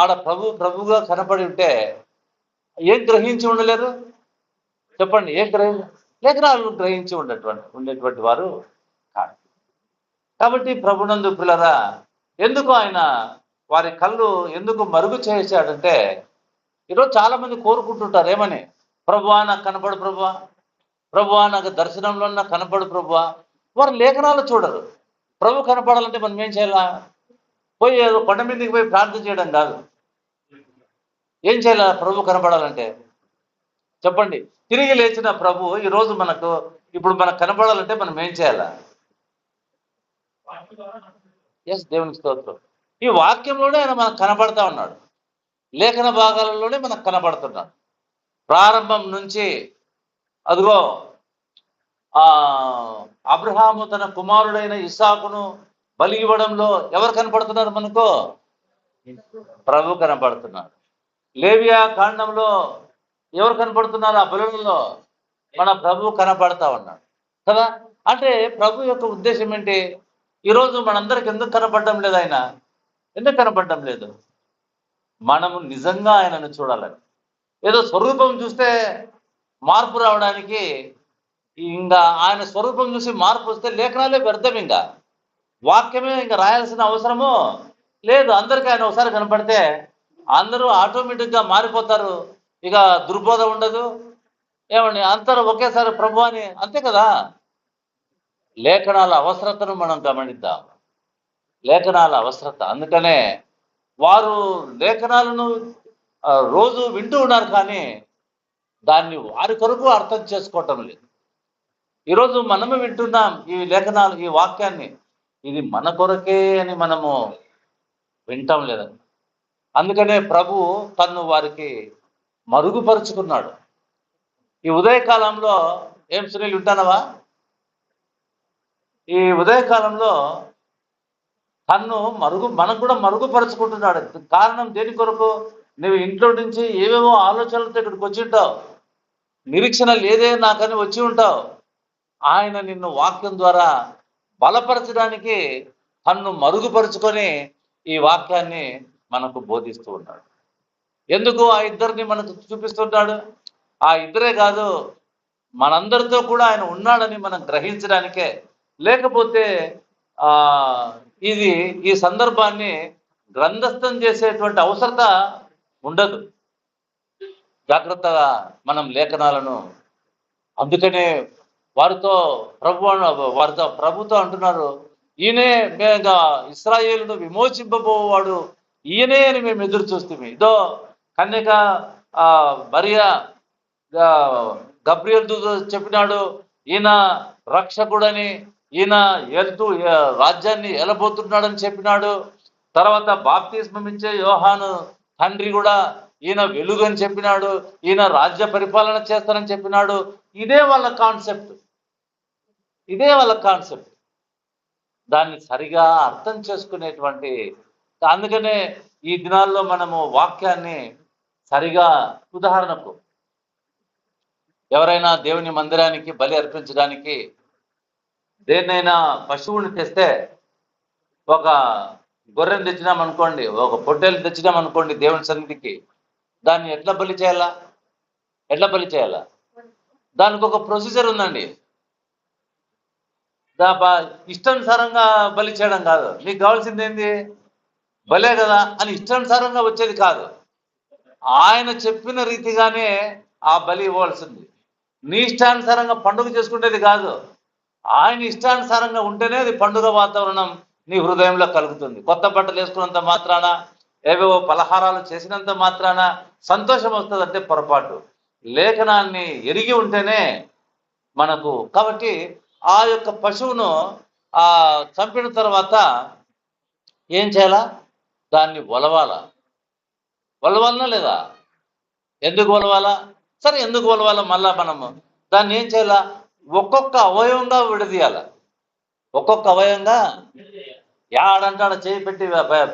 ఆడ ప్రభుగా కనపడి ఉంటే ఏం గ్రహించి ఉండలేరు? చెప్పండి, ఏం లేఖనాలను గ్రహించి ఉండేటువంటి వారు కాదు. కాబట్టి ప్రభునందు పిల్లరా, ఎందుకు ఆయన వారి కళ్ళు ఎందుకు మరుగు చేశాడంటే, ఈరోజు చాలా మంది కోరుకుంటుంటారు ఏమని? ప్రభువా నాకు కనపడు, ప్రభువా నాకు దర్శనంలో నాకు కనపడు ప్రభువా. వారు లేఖనాలు చూడరు. ప్రభు కనపడాలంటే మనం ఏం చేయాలా? పోయి ఏదో కొండ మీదకి పోయి ప్రార్థన చేయడం కాదు. ఏం చేయాలా ప్రభు కనపడాలంటే? చెప్పండి. తిరిగి లేచిన ప్రభు ఈరోజు ఇప్పుడు మనకు కనపడాలంటే మనం ఏం చేయాలా? ఎస్, దేవునికి స్తోత్రం. ఈ వాక్యంలోనే ఆయన మనకు కనపడతా ఉన్నాడు. లేఖన భాగాలలోనే మనకు కనపడుతున్నాడు. ప్రారంభం నుంచి అదిగో అబ్రహాము తన కుమారుడైన ఇస్సాకును బలి ఇవ్వడంలో ఎవరు కనపడుతున్నారు మనకు? ప్రభు కనపడుతున్నాడు. లేవియా కాండంలో ఎవరు కనపడుతున్నారు? ఆ బలులలో మన ప్రభు కనపడతా ఉన్నాడు కదా. అంటే ప్రభు యొక్క ఉద్దేశం ఏంటి? ఈరోజు మనందరికి ఎందుకు కనపడడం లేదు? ఆయన ఎందుకు కనపడడం లేదు? మనము నిజంగా ఆయనను చూడాలని. ఏదో స్వరూపం చూస్తే మార్పు రావడానికి, ఇంకా ఆయన స్వరూపం చూసి మార్పు వస్తే లేఖనాలే వ్యర్థం. ఇంకా వాక్యమే ఇంకా రాయాల్సిన అవసరము లేదు. అందరికీ ఆయన ఒకసారి కనపడితే అందరూ ఆటోమేటిక్గా మారిపోతారు. ఇక దుర్బోధ ఉండదు. ఏమండి, అందరూ ఒకేసారి ప్రభు అని, అంతే కదా. లేఖనాల అవసరతను మనం గమనిద్దాం. లేఖనాల అవసరత. అందుకనే వారు లేఖనాలను రోజు వింటూ ఉన్నారు, కానీ దాన్ని వారి కొరకు అర్థం చేసుకోవటం లేదు. ఈరోజు మనము వింటున్నాం ఈ లేఖనాలు, ఈ వాక్యాన్ని, ఇది మన కొరకే అని మనము వింటాం లేదండి. అందుకనే ప్రభు తను వారికి మరుగుపరుచుకున్నాడు. ఈ ఉదయకాలంలో ఏం సునీల్ వింటానవా? ఈ ఉదయకాలంలో తన్ను మనకు కూడా మరుగుపరుచుకుంటున్నాడు. కారణం దేని కొరకు? నువ్వు ఇంట్లో నుంచి ఏవేవో ఆలోచనలతో ఇక్కడికి వచ్చి ఉంటావు, నిరీక్షణ లేదే నాకని వచ్చి ఉంటావు. ఆయన నిన్ను వాక్యం ద్వారా బలపరచడానికి తన్ను మరుగుపరుచుకొని ఈ వాక్యాన్ని మనకు బోధిస్తూ ఉన్నాడు. ఎందుకు ఆ ఇద్దరిని మనకు చూపిస్తుంటాడు? ఆ ఇద్దరే కాదు, మనందరితో కూడా ఆయన ఉన్నాడని మనం గ్రహించడానికే. లేకపోతే ఈ సందర్భాన్ని గ్రంథస్థం చేసేటువంటి అవసరత ఉండదు. జాగ్రత్తగా మనం లేఖనాలను, అందుకనే ప్రభుతో అంటున్నారు, ఈయనే ఇశ్రాయేలును విమోచింపబోవాడు, ఈయనే అని మేము ఎదురు చూస్తాము. ఇదో కన్యక మరియా గబ్రియల్ చెప్పినాడు, ఈయన రక్షకుడని, ఈయన రాజ్యాన్ని ఏలబోతున్నాడని చెప్పినాడు. తర్వాత బాప్తిస్మం ఇచ్చే యోహాను తండ్రి కూడా ఈయన వెలుగు అని చెప్పినాడు, ఈయన రాజ్య పరిపాలన చేస్తానని చెప్పినాడు. ఇదే వాళ్ళ కాన్సెప్ట్. దాన్ని సరిగా అర్థం చేసుకునేటువంటి, అందుకనే ఈ దినాల్లో మనము వాక్యాన్ని సరిగా, ఉదాహరణకు ఎవరైనా దేవుని మందిరానికి బలి అర్పించడానికి దేన్నైనా పశువుని తెస్తే, ఒక గొర్రెను తెచ్చినామనుకోండి, ఒక పొట్టేలు తెచ్చినామనుకోండి దేవుని సన్నిధికి, దాన్ని ఎట్లా బలి చేయాలా? దానికి ఒక ప్రొసీజర్ ఉందండి. ఇష్టానుసారంగా బలి చేయడం కాదు. నీకు కావాల్సింది ఏంది? బలే కదా అని ఇష్టానుసారంగా వచ్చేది కాదు. ఆయన చెప్పిన రీతిగానే ఆ బలి ఇవ్వాల్సింది. నీ ఇష్టానుసారంగా పండుగ చేసుకునేది కాదు. ఆయన ఇష్టానుసారంగా ఉంటేనే అది పండుగ వాతావరణం నీ హృదయంలో కలుగుతుంది. కొత్త బట్టలు వేసుకున్నంత మాత్రాన, ఏవేవో పలహారాలు చేసినంత మాత్రాన సంతోషం వస్తుంది అంటే పొరపాటు. లేఖనాన్ని ఎరిగి ఉంటేనే మనకు. కాబట్టి ఆ యొక్క పశువును చంపిన తర్వాత ఏం చేయాలా? దాన్ని ఒలవాలనా లేదా? ఎందుకు ఒలవాలా? సరే, ఎందుకు ఒలవాలా? మళ్ళా మనము దాన్ని ఏం చేయాలా? ఒక్కొక్క అవయవంగా విడదీయాల. ఒక్కొక్క అవయవంగా యాడంటాడ చేయి పెట్టి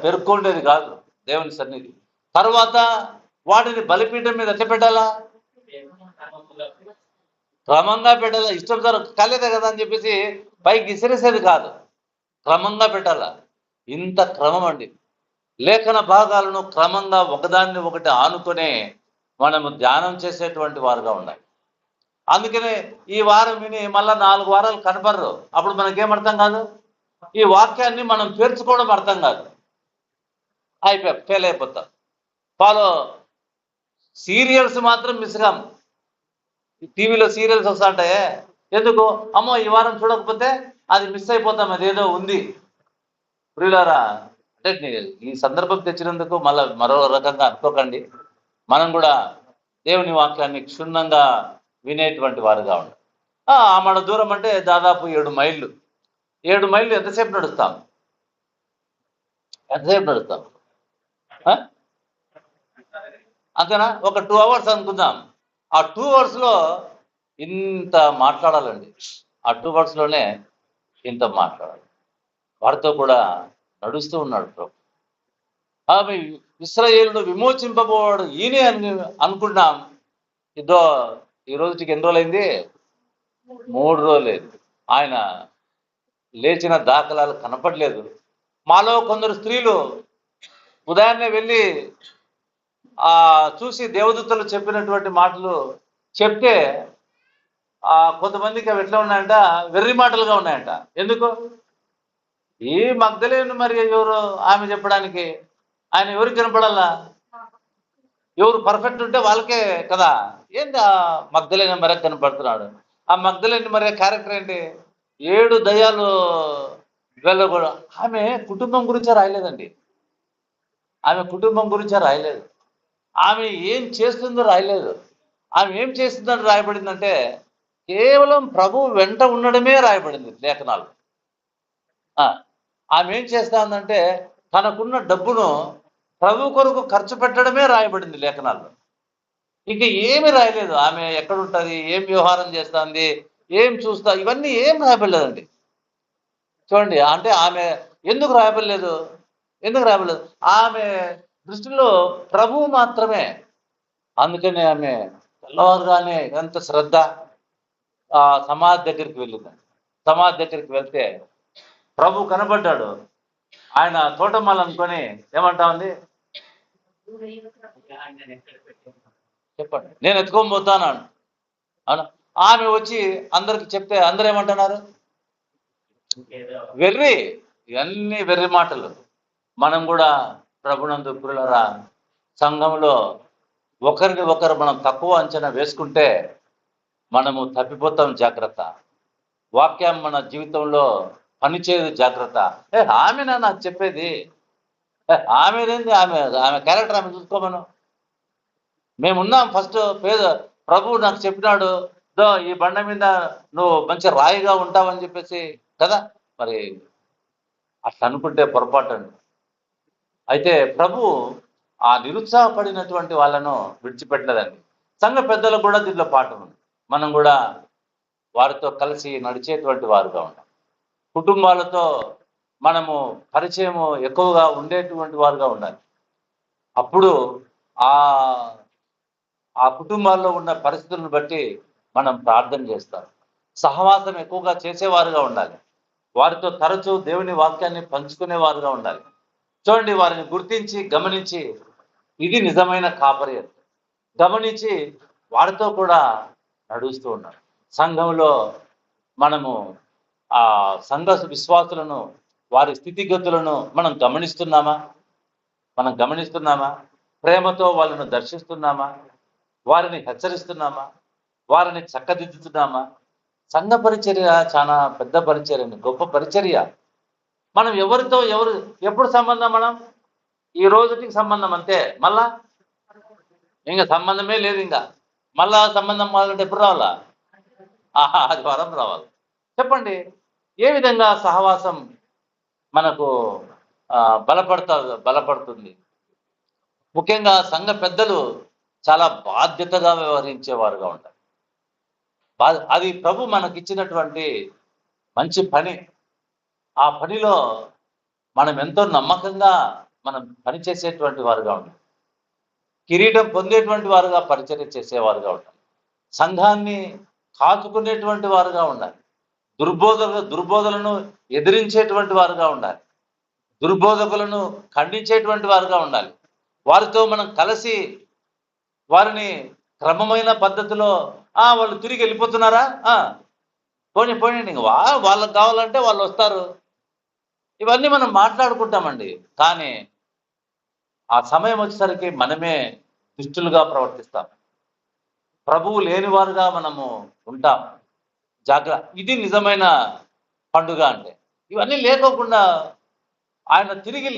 పెరుక్కుండేది కాదు దేవుని సన్నిధి. తర్వాత వాటిని బలిపీఠం మీద ఎట్లా పెట్టాలా? క్రమంగా పెట్టాలా. ఇష్టం సార్ కాలేదే కదా అని చెప్పేసి పైకి ఇసిరేసేది కాదు, క్రమంగా పెట్టాలా. ఇంత క్రమం అండి. లేఖన భాగాలను క్రమంగా ఒకదాన్ని ఒకటి ఆనుకునే మనము ధ్యానం చేసేటువంటి వారుగా ఉండాలి. అందుకనే ఈ వారం విని మళ్ళా 4 వారాలు కనపడరు, అప్పుడు మనకేం అర్థం కాదు. ఈ వాక్యాన్ని మనం పేర్చుకోవడం అర్థం కాదు, ఫెయిల్ అయిపోతాం. సీరియల్స్ మాత్రం మిస్గాం. టీవీలో సీరియల్స్ వస్తుంటాయే, ఎందుకు? అమ్మో ఈ వారం చూడకపోతే అది మిస్ అయిపోతాం, అదేదో ఉంది. ప్రియులారా, అంటే ఈ సందర్భం తెచ్చినందుకు మళ్ళీ మరో రకంగా అనుకోకండి. మనం కూడా దేవుని వాక్యాన్ని క్షుణ్ణంగా వినేటువంటి వారుగా ఉండాలి. మన దూరం అంటే దాదాపు 7 మైళ్ళు. 7 మైళ్ళు ఎంతసేపు నడుస్తాం? అంతేనా? ఒక 2 అవర్స్ అనుకుందాం. ఆ 2 అవర్స్లో ఇంత మాట్లాడాలండి. ఆ 2 అవర్స్లోనే ఇంత మాట్లాడాలి. వారితో కూడా నడుస్తూ ఉన్నాడు ప్రభు. ఆమె ఇశ్రాయేలును విమోచింపబోవాడు ఈయనే అని అనుకున్నాం. ఇదో ఈ రోజుకి ఎన్ని రోజులైంది? 3 రోజులైంది. ఆయన లేచిన దాఖలాలు కనపడలేదు. మాలో కొందరు స్త్రీలు ఉదయాన్నే వెళ్ళి చూసి దేవదూతలు చెప్పినటువంటి మాటలు చెప్తే కొంతమందికి అవి ఎట్లా ఉన్నాయంట? వెర్రి మాటలుగా ఉన్నాయంట. ఎందుకు? ఈ మగ్ధలేను మరి ఎవరు ఆమె చెప్పడానికి? ఆయన ఎవరికి కనపడాలా? ఎవరు పర్ఫెక్ట్ ఉంటే వాళ్ళకే కదా. ఏంది ఆ మగ్ధలేని మరే కనపడుతున్నాడు? ఆ మగ్ధలేని మరే క్యారెక్టర్ ఏంటి? 7 దయ్యాలు వెళ్ళకూడదు. ఆమె కుటుంబం గురించే రాయలేదండి. ఆమె కుటుంబం గురించే రాయలేదు. ఆమె ఏం చేస్తుందో రాయలేదు. ఆమె ఏం చేస్తుందని రాయబడిందంటే కేవలం ప్రభు వెంట ఉండడమే రాయబడింది లేఖనాలు. ఆమె ఏం చేస్తా ఉందంటే తనకున్న డబ్బును ప్రభు కొరకు ఖర్చు పెట్టడమే రాయబడింది లేఖనాల్లో. ఇక ఏమి రాయలేదు. ఆమె ఎక్కడుంటుంది, ఏం వ్యవహారం చేస్తుంది, ఏం చూస్తా, ఇవన్నీ ఏం రాయబడలేదండి. చూడండి, అంటే ఆమె ఎందుకు రాయబడలేదు? ఆమె దృష్టిలో ప్రభువు మాత్రమే. అందుకనే ఆమె తెల్లవారుగానే ఎంత శ్రద్ధ ఆ సమాధి దగ్గరికి వెళ్ళిందండి. సమాధి దగ్గరికి వెళ్తే ప్రభు కనబడ్డాడు. ఆయన తోటమాల అనుకొని ఏమంటా ఉంది, చెప్పండి, నేను ఎత్తుకొని పోతాను అవును. ఆమె వచ్చి అందరికి చెప్తే అందరూ ఏమంటున్నారు? వెర్రి. ఇవన్నీ వెర్రి మాటలు. మనం కూడా ప్రభునందు ప్రియులారా సంఘంలో ఒకరిని ఒకరు మనం తక్కువ అంచనా వేసుకుంటే మనము తప్పిపోతాం. జాగ్రత్త. వాక్యం మన జీవితంలో పనిచేయదు. జాగ్రత్త. ఆమెనా నాకు చెప్పేది? ఆమెదేంది? ఆమె క్యారెక్టర్ ఆమె చూసుకోమను. మేమున్నాం ఫస్ట్ ప్రభువు నాకు చెప్పినాడు, ఈ బండ మీద నువ్వు మంచి రాయిగా ఉంటావని చెప్పేసి కదా. మరి అట్లా అనుకుంటే పొరపాటు అండి. అయితే ప్రభు ఆ నిరుత్సాహపడినటువంటి వాళ్ళను విడిచిపెట్టలేదండి. సంఘ పెద్దలకు కూడా దీంట్లో పాఠం ఉంది. మనం కూడా వారితో కలిసి నడిచేటువంటి వారుగా ఉంటాం. కుటుంబాలతో మనము పరిచయము ఎక్కువగా ఉండేటువంటి వారుగా ఉండాలి. అప్పుడు ఆ ఆ కుటుంబాల్లో ఉన్న పరిస్థితులను బట్టి మనం ప్రార్థన చేస్తాం. సహవాసం ఎక్కువగా చేసేవారుగా ఉండాలి. వారితో తరచూ దేవుని వాక్యాన్ని పంచుకునేవారుగా ఉండాలి. చూడండి, వారిని గుర్తించి గమనించి ఇది నిజమైన కాపరి గమనించి వారితో కూడా నడుస్తూ ఉన్నాడు. సంఘంలో మనము ఆ సంఘ విశ్వాసులను వారి స్థితిగతులను మనం గమనిస్తున్నామా? ప్రేమతో వాళ్ళను దర్శిస్తున్నామా? వారిని హెచ్చరిస్తున్నామా? వారిని చక్కదిద్దుతున్నామా? సంఘ పరిచర్య చాలా పెద్ద పరిచర్య, గొప్ప పరిచర్య. మనం ఎవరితో ఎప్పుడు సంబంధం? మనం ఈ రోజుకి సంబంధం అంతే. మళ్ళా ఇంకా సంబంధమే లేదు. ఇంకా మళ్ళా సంబంధం మొదలంటే ఎప్పుడు రావాలా? అది వరం రావాలి. చెప్పండి, ఏ విధంగా సహవాసం మనకు బలపడుతుంది? ముఖ్యంగా సంఘ పెద్దలు చాలా బాధ్యతగా వ్యవహరించేవారుగా ఉంటారు. అది ప్రభు మనకిచ్చినటువంటి మంచి పని. ఆ పనిలో మనం ఎంతో నమ్మకంగా మనం పనిచేసేటువంటి వారుగా ఉంటాం. కిరీటం పొందేటువంటి వారుగా పరిచర్య చేసేవారుగా ఉంటాం. సంఘాన్ని కాచుకునేటువంటి వారుగా ఉండాలి. దుర్బోధలను ఎదిరించేటువంటి వారుగా ఉండాలి. దుర్బోధకులను ఖండించేటువంటి వారుగా ఉండాలి. వారితో మనం కలిసి వారిని క్రమమైన పద్ధతిలో వాళ్ళు తిరిగి వెళ్ళిపోతున్నారా? పోనీండి, ఇంక వాళ్ళకి కావాలంటే వాళ్ళు వస్తారు. ఇవన్నీ మనం మాట్లాడుకుంటామండి. కానీ ఆ సమయం వచ్చేసరికి మనమే దుష్టులుగా ప్రవర్తిస్తాం. ప్రభువు లేనివారుగా మనము ఉంటాం. ఇది నిజమైన పండుగ అంటే. ఇవన్నీ లేకోకుండా ఆయన తిరిగి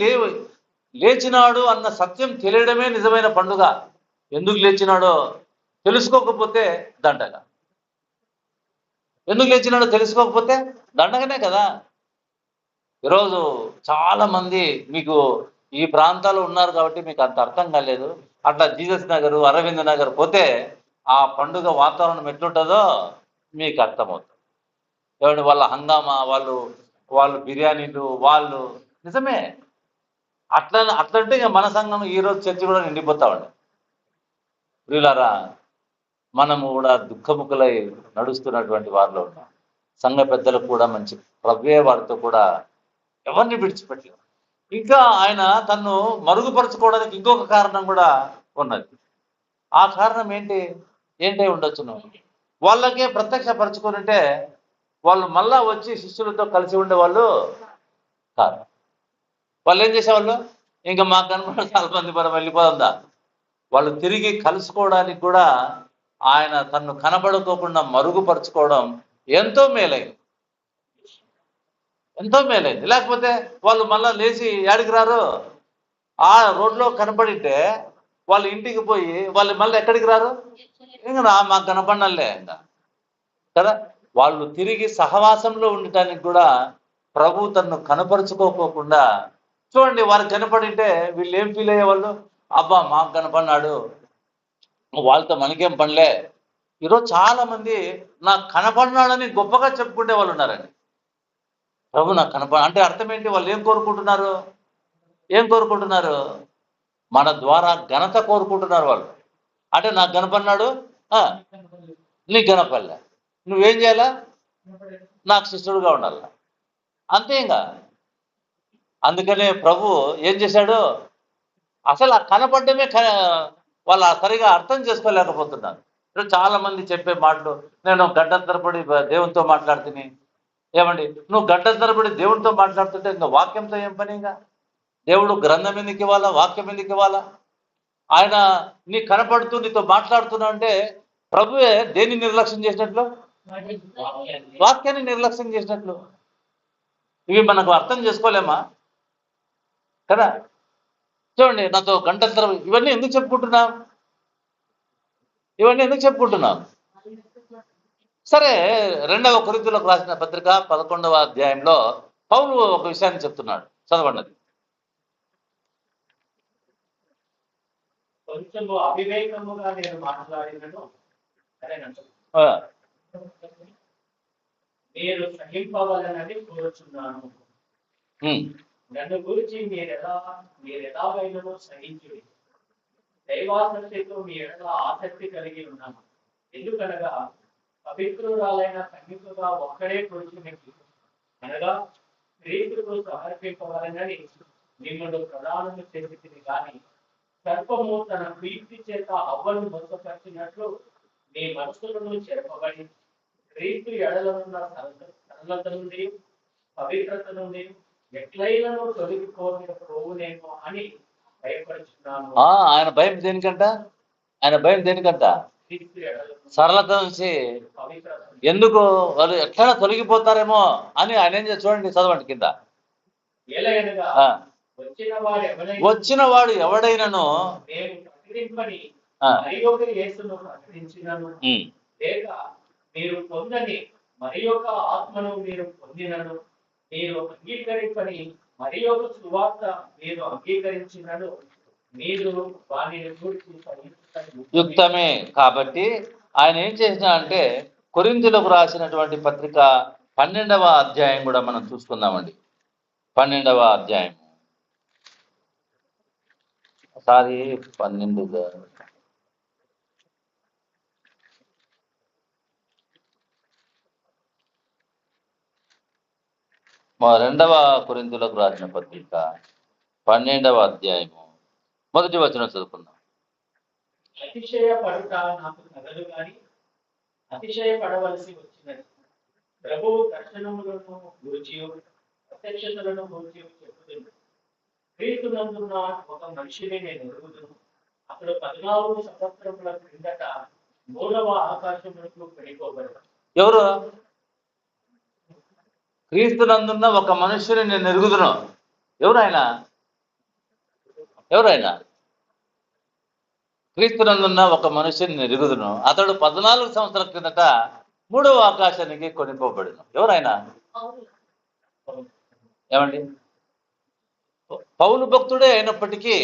లేచినాడు అన్న సత్యం తెలియడమే నిజమైన పండుగ. ఎందుకు లేచినాడో తెలుసుకోకపోతే దండగ. ఎందుకు లేచినాడో తెలుసుకోకపోతే దండగనే కదా. ఈరోజు చాలా మంది మీకు ఈ ప్రాంతాల్లో ఉన్నారు కాబట్టి మీకు అంత అర్థం కాలేదు. అట్లా జీసస్ నగర్, అరవింద్ నగర్ పోతే ఆ పండుగ వాతావరణం ఎట్లుంటుందో మీకు అర్థమవుతుంది. ఏమంటే వాళ్ళ హంగామా, వాళ్ళు బిర్యానీలు, వాళ్ళు నిజమే. అట్లంటే ఇక మన సంఘం ఈరోజు చర్చి కూడా నిండిపోతామండి. ప్రియులారా, మనము కూడా దుఃఖముఖులై నడుస్తున్నటువంటి వారిలో ఉన్నాం. సంఘ పెద్దలకు కూడా మంచి ప్రవ్వే వారితో కూడా ఎవరిని విడిచిపెట్టలేదు. ఇంకా ఆయన తను మరుగుపరుచుకోవడానికి ఇంకొక కారణం కూడా ఉన్నది. ఆ కారణం ఏంటి ఉండొచ్చును? వాళ్ళకే ప్రత్యక్షపరచుకుంటే వాళ్ళు మళ్ళా వచ్చి శిష్యులతో కలిసి ఉండేవాళ్ళు కాదు. వాళ్ళు ఏం చేసేవాళ్ళు, ఇంకా మాకు కనపడ చాలా మంది మనం వెళ్ళిపోదా, వాళ్ళు తిరిగి కలుసుకోవడానికి కూడా ఆయన తను కనబడుకోకుండా మరుగుపరుచుకోవడం ఎంతో మేలైంది, ఎంతో మేలైంది. లేకపోతే వాళ్ళు మళ్ళా లేచి యాడికి రారు, ఆ రోడ్లో కనపడితే వాళ్ళ ఇంటికి పోయి వాళ్ళు మళ్ళీ ఎక్కడికి రారు, ఇంకా మాకు కనపడినలే ఇంకా కదా. వాళ్ళు తిరిగి సహవాసంలో ఉండటానికి కూడా ప్రభు తను కనపరుచుకోకుండా, చూడండి వారికి కనపడింటే వీళ్ళు ఏం ఫీల్ అయ్యేవాళ్ళు, అబ్బా మాకు కనపడినాడు, వాళ్ళతో మనకేం పనిలే. ఈరోజు చాలా మంది నాకు కనపడినాడని గొప్పగా చెప్పుకునే వాళ్ళు ఉన్నారండి. ప్రభు నాకు అంటే అర్థం ఏంటి, వాళ్ళు ఏం కోరుకుంటున్నారు, ఏం కోరుకుంటున్నారు, మన ద్వారా ఘనత కోరుకుంటున్నారు వాళ్ళు. అంటే నాకు కనపడినాడు, నీకు కనపడలే, నువ్వేం చేయాలా, నాకు శిష్యుడుగా ఉండాలి, అంతే. ఇంకా అందుకనే ప్రభు ఏం చేశాడు, అసలు ఆ కనపడమే వాళ్ళు సరిగా అర్థం చేసుకోలేకపోతున్నారు. చాలా మంది చెప్పే మాటలు, నేను గంటల తరబడి దేవునితో మాట్లాడుతుని, ఏమండి నువ్వు గంటల తరబడి దేవునితో మాట్లాడుతుంటే ఇంకా వాక్యంతో ఏం పని, ఇంకా దేవుడు గ్రంథం ఎందుకు ఇవ్వాలా, వాక్యం ఎందుకు ఇవ్వాలా, ఆయన నీ కనపడుతూ నీతో మాట్లాడుతున్నా అంటే ప్రభువే దేన్ని నిర్లక్ష్యం చేసినట్లు, వాక్యాన్ని నిర్లక్ష్యం చేసినట్లు. ఇవి మనకు అర్థం చేసుకోలేమా కదా. చూడండి నాతో గంటల తరబడి ఇవన్నీ ఎందుకు చెప్పుకుంటున్నాం, ఇవన్నీ ఎందుకు చెప్పుకుంటున్నాం. సరే, 2వ కొరింథీయులకు రాసిన పత్రిక 11వ అధ్యాయంలో పౌలు ఒక విషయాన్ని చెప్తున్నాడు, చదవండి. కొంచెం అవివేకముగా నేను మాట్లాడినను మీరు సహింపవలనని కోరుచున్నాను. నన్ను గురించి మీరెలాగైనా సహించుడి. దైవాసక్తితో మీ ఎడల ఆసక్తి కలిగి ఉన్నాను. ఎందుకనగా పవిత్రురాలైన కన్యకగా ఒక్కడే పురుషునికి, అనగా క్రీస్తుకు సమర్పింపవాలని మిమ్మల్ని ప్రదానము చేసింది. కానీ సర్పము తన ప్రీతి చేత అవ్వను మోసపరిచినట్లు మీ మనసులను చెరపబడి క్రీస్తు ఎడలనున్న సరళత నుండి పవిత్రత నుండి ఎట్లయినను తొలగిపోవునేమో అని భయపడుచున్నాను. ఆయన భయం దేనికంట, ఆయన భయం దేనికంట, సరళత నుంచి. ఎందుకు వాళ్ళు ఎట్లా తొలగిపోతారేమో అని ఆయన ఏం చేసి చూడండి, చదవండి కింద. వచ్చిన వాడు ఎవడైనను లేక మీరు పొందని మరి యొక్క ఆత్మను మీరు పొందినను, మీరు అంగీకరింపని మరి యొక్క సువార్త మీరు అంగీకరించినను మీరు వారిని గురించి యుక్తమే. కాబట్టి ఆయన ఏం చేసినా అంటే కొరింథీయులకు రాసినటువంటి పత్రిక 12వ అధ్యాయం కూడా మనం చూసుకుందామండి. 12వ అధ్యాయం, సారీ 12 2వ కొరింథీయులకు రాసిన పత్రిక 12వ అధ్యాయము 1వ వచనం చదువుకుందాం. అతిశయపడుట నాకు తగదు కానీ అతిశయపడవలసి వచ్చినది. ప్రభువు దర్శనములను గురించి ప్రత్యక్షతలను గురించి చెప్పుతుంది. క్రీస్తునందున్న ఒక మనిషిని నేను ఎరుగుదును. అతడు 14 సంవత్సరముల క్రిందట 3వ ఆకాశములకు వెళ్ళిపోబడతాడు. ఎవరు? క్రీస్తునందున్న ఒక మనుష్యుని నేను ఎరుగుదును. ఎవరైనా క్రీస్తునందున్న ఒక మనుషుని ఎరుగుదును, అతడు 14 సంవత్సరాల కిందట 3వ ఆకాశానికి కొనిపోబడును. ఎవరైనా? ఏమండి, పౌలు భక్తుడే అయినప్పటికీ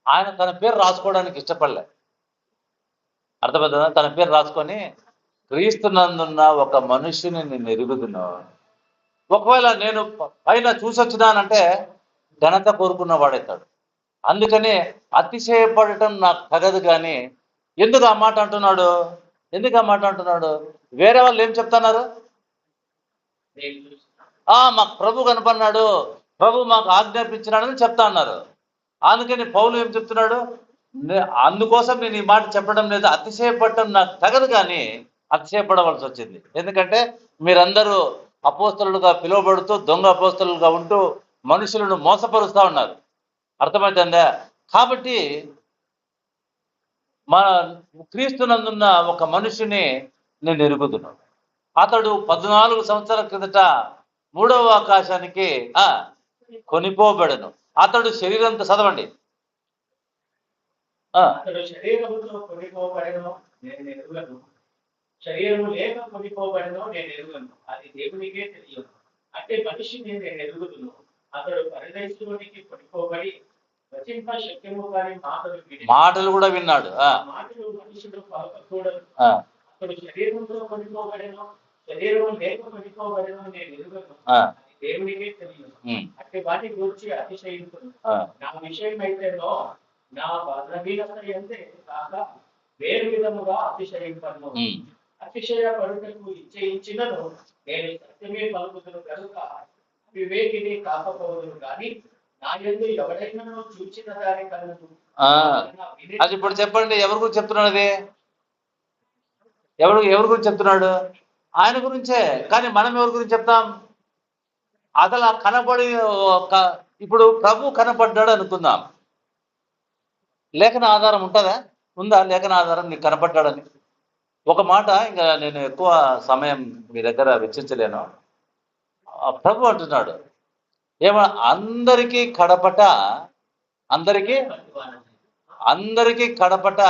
ఆయన తన పేరు రాసుకోవడానికి ఇష్టపడలే. అర్థమవుతుందా? తన పేరు రాసుకొని క్రీస్తునందున్న ఒక మనుష్యుని నేను ఎరుగుదును. ఒకవేళ నేను పైన చూసొచ్చినానంటే ఘనత కోరుకున్న వాడవుతాడు. అందుకని అతిశయపడటం నాకు తగదు. కానీ ఎందుకు ఆ మాట అంటున్నాడు? వేరే వాళ్ళు ఏం చెప్తున్నారు? మాకు ప్రభు కనపడినాడు, ప్రభు మాకు ఆజ్ఞాపించినాడని చెప్తా అన్నారు. అందుకని పౌలు ఏం చెప్తున్నాడు? అందుకోసం నేను ఈ మాట చెప్పడం లేదు. అతిశయపడటం నాకు తగదు కానీ అతిశయపడవలసి వచ్చింది. ఎందుకంటే మీరందరూ అపోస్తలులుగా పిలువబడుతూ దొంగ అపోస్తలులుగా ఉంటూ మనుషులను మోసపరుస్తూ ఉన్నారు. అర్థమవుతుందా? కాబట్టి మన క్రీస్తునందున్న ఒక మనిషిని నేను ఎరుగుతున్నాను. అతడు 14 సంవత్సరాల క్రిందట 3వ ఆకాశానికి కొనిపోబడను. అతడు శరీరంతో చదవండి. అతడు శరీరముతో కొనిపోబడను, నేను ఎరుగను. శరీరము లేక కొనిపోబడను, నేను ఎరుగను. అది దేవునికే తెలియదు. అంటే మనిషిని నేను ఎరుగుదును. అతడు పరదేశంలోనికి కొనిపోబడి వచింప శక్యము కాని మాటలు కూడా విన్నాడు. మాటలు మనుషుడు పలకకూడదు. అతడు శరీరంతో కొనిపోబడను, శరీరం లేక కొనిపోబడను, నేను ఎరుగను. అది దేవునికే తెలియదు. అంటే వాటి గురించి అతిశయించును. నా విషయం అయితేనో నా బలహీనత ఎంతే కాక వేరు విధముగా అతిశయింపను. అతిశయపడుటకు ఇచ్చేయించినను నేను సత్యమే పలుకుతును కనుక వివేకిని కాకపోదును కానీ నా యందు ఎవడైనా చూచిన దాని కలదు. అది ఇప్పుడు చెప్పండి, ఎవరి గురించి చెప్తున్నాడు? అది ఎవరి గురించి చెప్తున్నాడు? ఆయన గురించే. కానీ మనం ఎవరి గురించి చెప్తాం? అసలు కనబడి ఇప్పుడు ప్రభు కనపడ్డాడు అనుకుందాం. లేఖన ఆధారం ఉంటుందా? ఉందా లేఖన ఆధారం నీకు కనపడ్డాడని? ఒక మాట, ఇంకా నేను ఎక్కువ సమయం మీ దగ్గర వెచ్చించలేను. ప్రభు అంటున్నాడు అందరికీ కడపట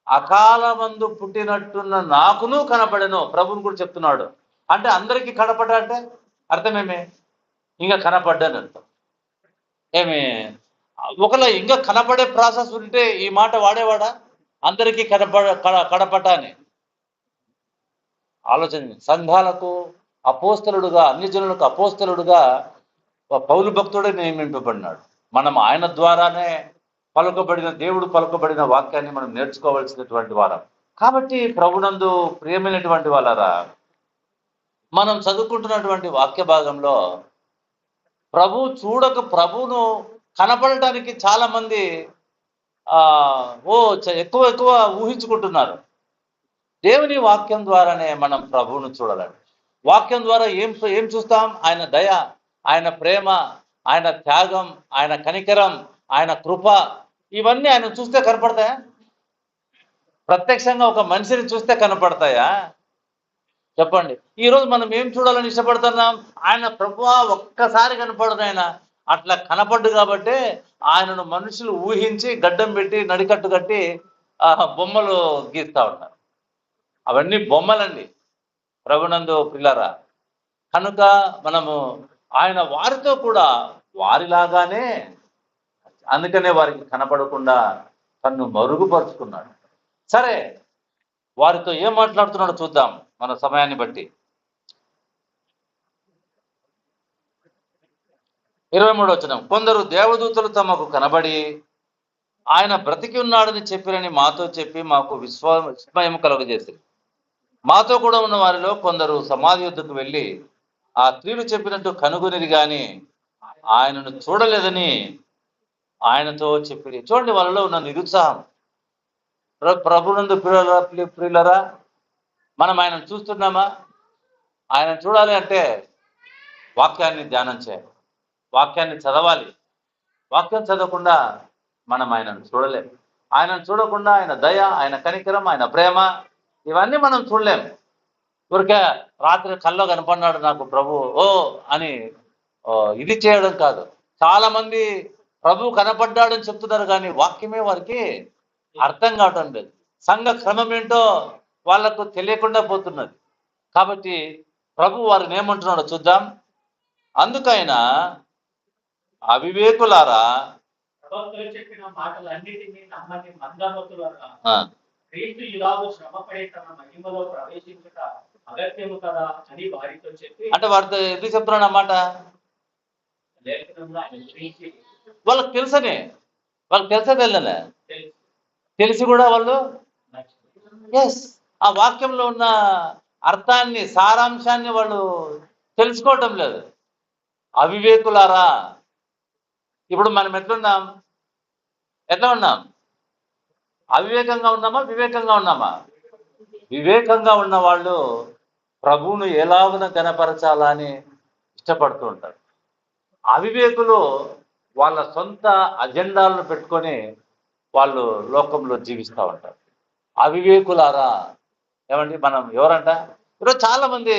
అకాలమందు పుట్టినట్టున్న నాకును కనపడను. ప్రభుని కూడా చెప్తున్నాడు. అంటే అందరికీ కడపట అంటే అర్థమేమి? ఇంకా కనపడ్డాను అర్థం. ఏమి ఒకవేళ ఇంకా కనపడే ప్రాసెస్ ఉంటే ఈ మాట వాడేవాడా? అందరికీ కడపట అని ఆలోచన. సంఘాలకు అపోస్తలుడుగా, అన్ని జనులకు అపోస్తలుడుగా పౌలు భక్తుడే నియమింపబడినాడు. మనం ఆయన ద్వారానే పలుకబడిన, దేవుడు పలుకబడిన వాక్యాన్ని మనం నేర్చుకోవాల్సినటువంటి వారం. కాబట్టి ప్రభునందు ప్రియమైనటువంటి వాళ్ళరా, మనం చదువుకుంటున్నటువంటి వాక్య భాగంలో ప్రభువును కనపడటానికి చాలా మంది ఎక్కువ ఊహించుకుంటున్నారు. దేవుని వాక్యం ద్వారానే మనం ప్రభువును చూడాలండి. వాక్యం ద్వారా ఏం చూస్తాం? ఆయన దయ, ఆయన ప్రేమ, ఆయన త్యాగం, ఆయన కనికరం, ఆయన కృప, ఇవన్నీ ఆయన చూస్తే కనపడతాయా? ప్రత్యక్షంగా ఒక మనిషిని చూస్తే కనపడతాయా? చెప్పండి. ఈరోజు మనం ఏం చూడాలని ఇష్టపడుతున్నాం? ఆయన ప్రభువా ఒక్కసారి కనపడదు. ఆయన అట్లా కనపడ్డు కాబట్టి ఆయనను మనుషులు ఊహించి గడ్డం పెట్టి నడికట్టు కట్టి బొమ్మలు గీస్తూ ఉన్నారు. అవన్నీ బొమ్మలండి ప్రభునందు పిల్లరా. కనుక మనము ఆయన వారితో కూడా వారిలాగానే, అందుకనే వారికి కనపడకుండా తన్ను మరుగుపరుచుకున్నాడు. సరే, వారితో ఏం మాట్లాడుతున్నాడో చూద్దాం మన సమయాన్ని బట్టి. 23వ వచనం, కొందరు దేవదూతలు తమకు కనబడి ఆయన బ్రతికి ఉన్నాడని చెప్పిరని మాతో చెప్పి మాకు విస్మయం కలుగజేసింది. మాతో కూడా ఉన్న వారిలో కొందరు సమాధి యుద్ధకు వెళ్ళి ఆ స్త్రీలు చెప్పినట్టు కనుగొనిది కానీ ఆయనను చూడలేదని ఆయనతో చెప్పి. చూడండి, వాళ్ళలో ఉన్న నిరుత్సాహం. ప్రభునందు ప్రియులరా, మనం ఆయనను చూస్తున్నామా? ఆయన చూడాలి అంటే వాక్యాన్ని ధ్యానం చేయాలి, వాక్యాన్ని చదవాలి. వాక్యం చదవకుండా మనం ఆయనను చూడలేము. ఆయనను చూడకుండా ఆయన దయ, ఆయన కనికరం, ఆయన ప్రేమ, ఇవన్నీ మనం చూడలేము. ఊరికే రాత్రి కల్లో కనపడినాడు నాకు ప్రభు అని ఇది చేయడం కాదు. చాలా మంది ప్రభు కనపడ్డాడని చెప్తున్నారు కానీ వాక్యమే వారికి అర్థం కావటం లేదు. సంఘ క్రమం ఏంటో వాళ్లకు తెలియకుండా పోతున్నది. కాబట్టి ప్రభు వారిని ఏమంటున్నాడో చూద్దాం. అందుకైనా అవివేకులారా, చెప్పిన మాటలన్నిటినీ నమ్మని మందమతులారా, క్రీస్తు ఇలాగూ శ్రమపడే తన మహిమలో ప్రవేశించుట అగత్యము కదా అని వారితో చెప్పి. అంటే వారితో ఎందుకు చెప్తున్నాడు అన్నమాట? వాళ్ళకి తెలుసనే, వాళ్ళకి తెలిసేది తెలిసి కూడా వాళ్ళు ఆ వాక్యంలో ఉన్న అర్థాన్ని, సారాంశాన్ని వాళ్ళు తెలుసుకోవటం లేదు. అవివేకులారా. ఇప్పుడు మనం ఎట్లా ఉన్నాం? అవివేకంగా ఉన్నామా, వివేకంగా ఉన్నామా? వివేకంగా ఉన్న వాళ్ళు ప్రభువును ఎలాగున గణపరచాలని ఇష్టపడుతూ ఉంటారు. అవివేకులు వాళ్ళ సొంత అజెండాలను పెట్టుకొని వాళ్ళు లోకంలో జీవిస్తూ ఉంటారు. అవివేకులారా, ఏమండి మనం ఎవరంట? ఈరోజు చాలా మంది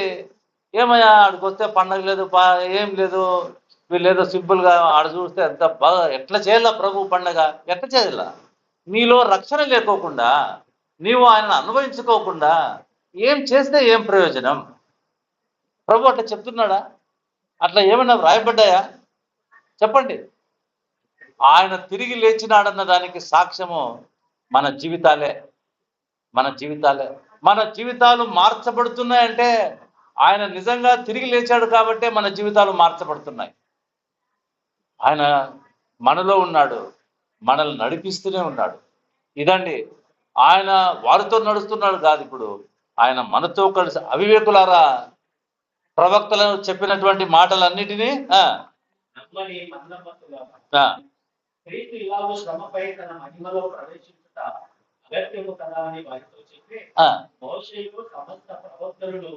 ఏమయ్యా ఆడికి వస్తే పండగ లేదు, ఏం లేదు, వీళ్ళు ఏదో సింపుల్గా ఆడ చూస్తే ఎంత బాగా ఎట్లా చేయాల ప్రభు పండగ, ఎట్లా చేయాల? నీలో రక్షణ లేకోకుండా, నీవు ఆయనను అనుభవించుకోకుండా ఏం చేస్తే ఏం ప్రయోజనం? ప్రభు అట్లా చెప్తున్నాడా? అట్లా ఏమైనా వ్రాయబడ్డాయా? చెప్పండి. ఆయన తిరిగి లేచినాడన్న దానికి సాక్ష్యము మన జీవితాలే. మన జీవితాలే. మన జీవితాలు మార్చబడుతున్నాయంటే ఆయన నిజంగా తిరిగి లేచాడు కాబట్టే మన జీవితాలు మార్చబడుతున్నాయి. ఆయన మనలో ఉన్నాడు, మనల్ని నడిపిస్తూనే ఉన్నాడు. ఇదండి, ఆయన వారితో నడుస్తున్నాడు కాదు, ఇప్పుడు ఆయన మనతో కలిసి. అవివేకులారా, ప్రవక్తలను చెప్పినటువంటి మాటలన్నిటినీ నమ్మని మందమతులారా, క్రీస్తు ఇలాగూ శ్రమపై తన మహిమలో ప్రవేశించుట అగత్యము కదా అని వారితో చెప్పి, మోషేయు సమస్త ప్రవక్తలను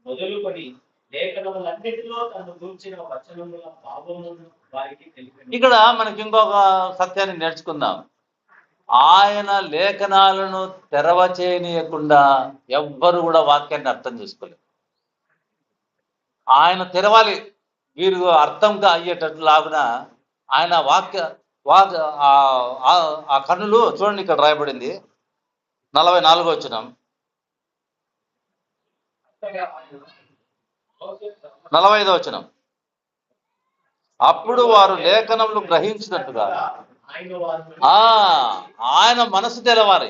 మొదలుకొని లేఖనములన్నిటిలో తను గూర్చిన వచనముల భావమును వారికి తెలిపాడు. ఇక్కడ మనకి ఇంకొక సత్యాన్ని నేర్చుకుందాం. ఆయన లేఖనాలను తెరవచేయనీయకుండా ఎవ్వరు కూడా వాక్యాన్ని అర్థం చేసుకోలేదు. ఆయన తెరవాలి, వీరు అర్థంగా అయ్యేటట్లు లాగున ఆయన ఆ కన్నులు చూడండి, ఇక్కడ రాయబడింది 44వ వచనం, 45వ వచనం. అప్పుడు వారు లేఖనములు గ్రహించినట్టుగా ఆయన మనసు తెరవాలి.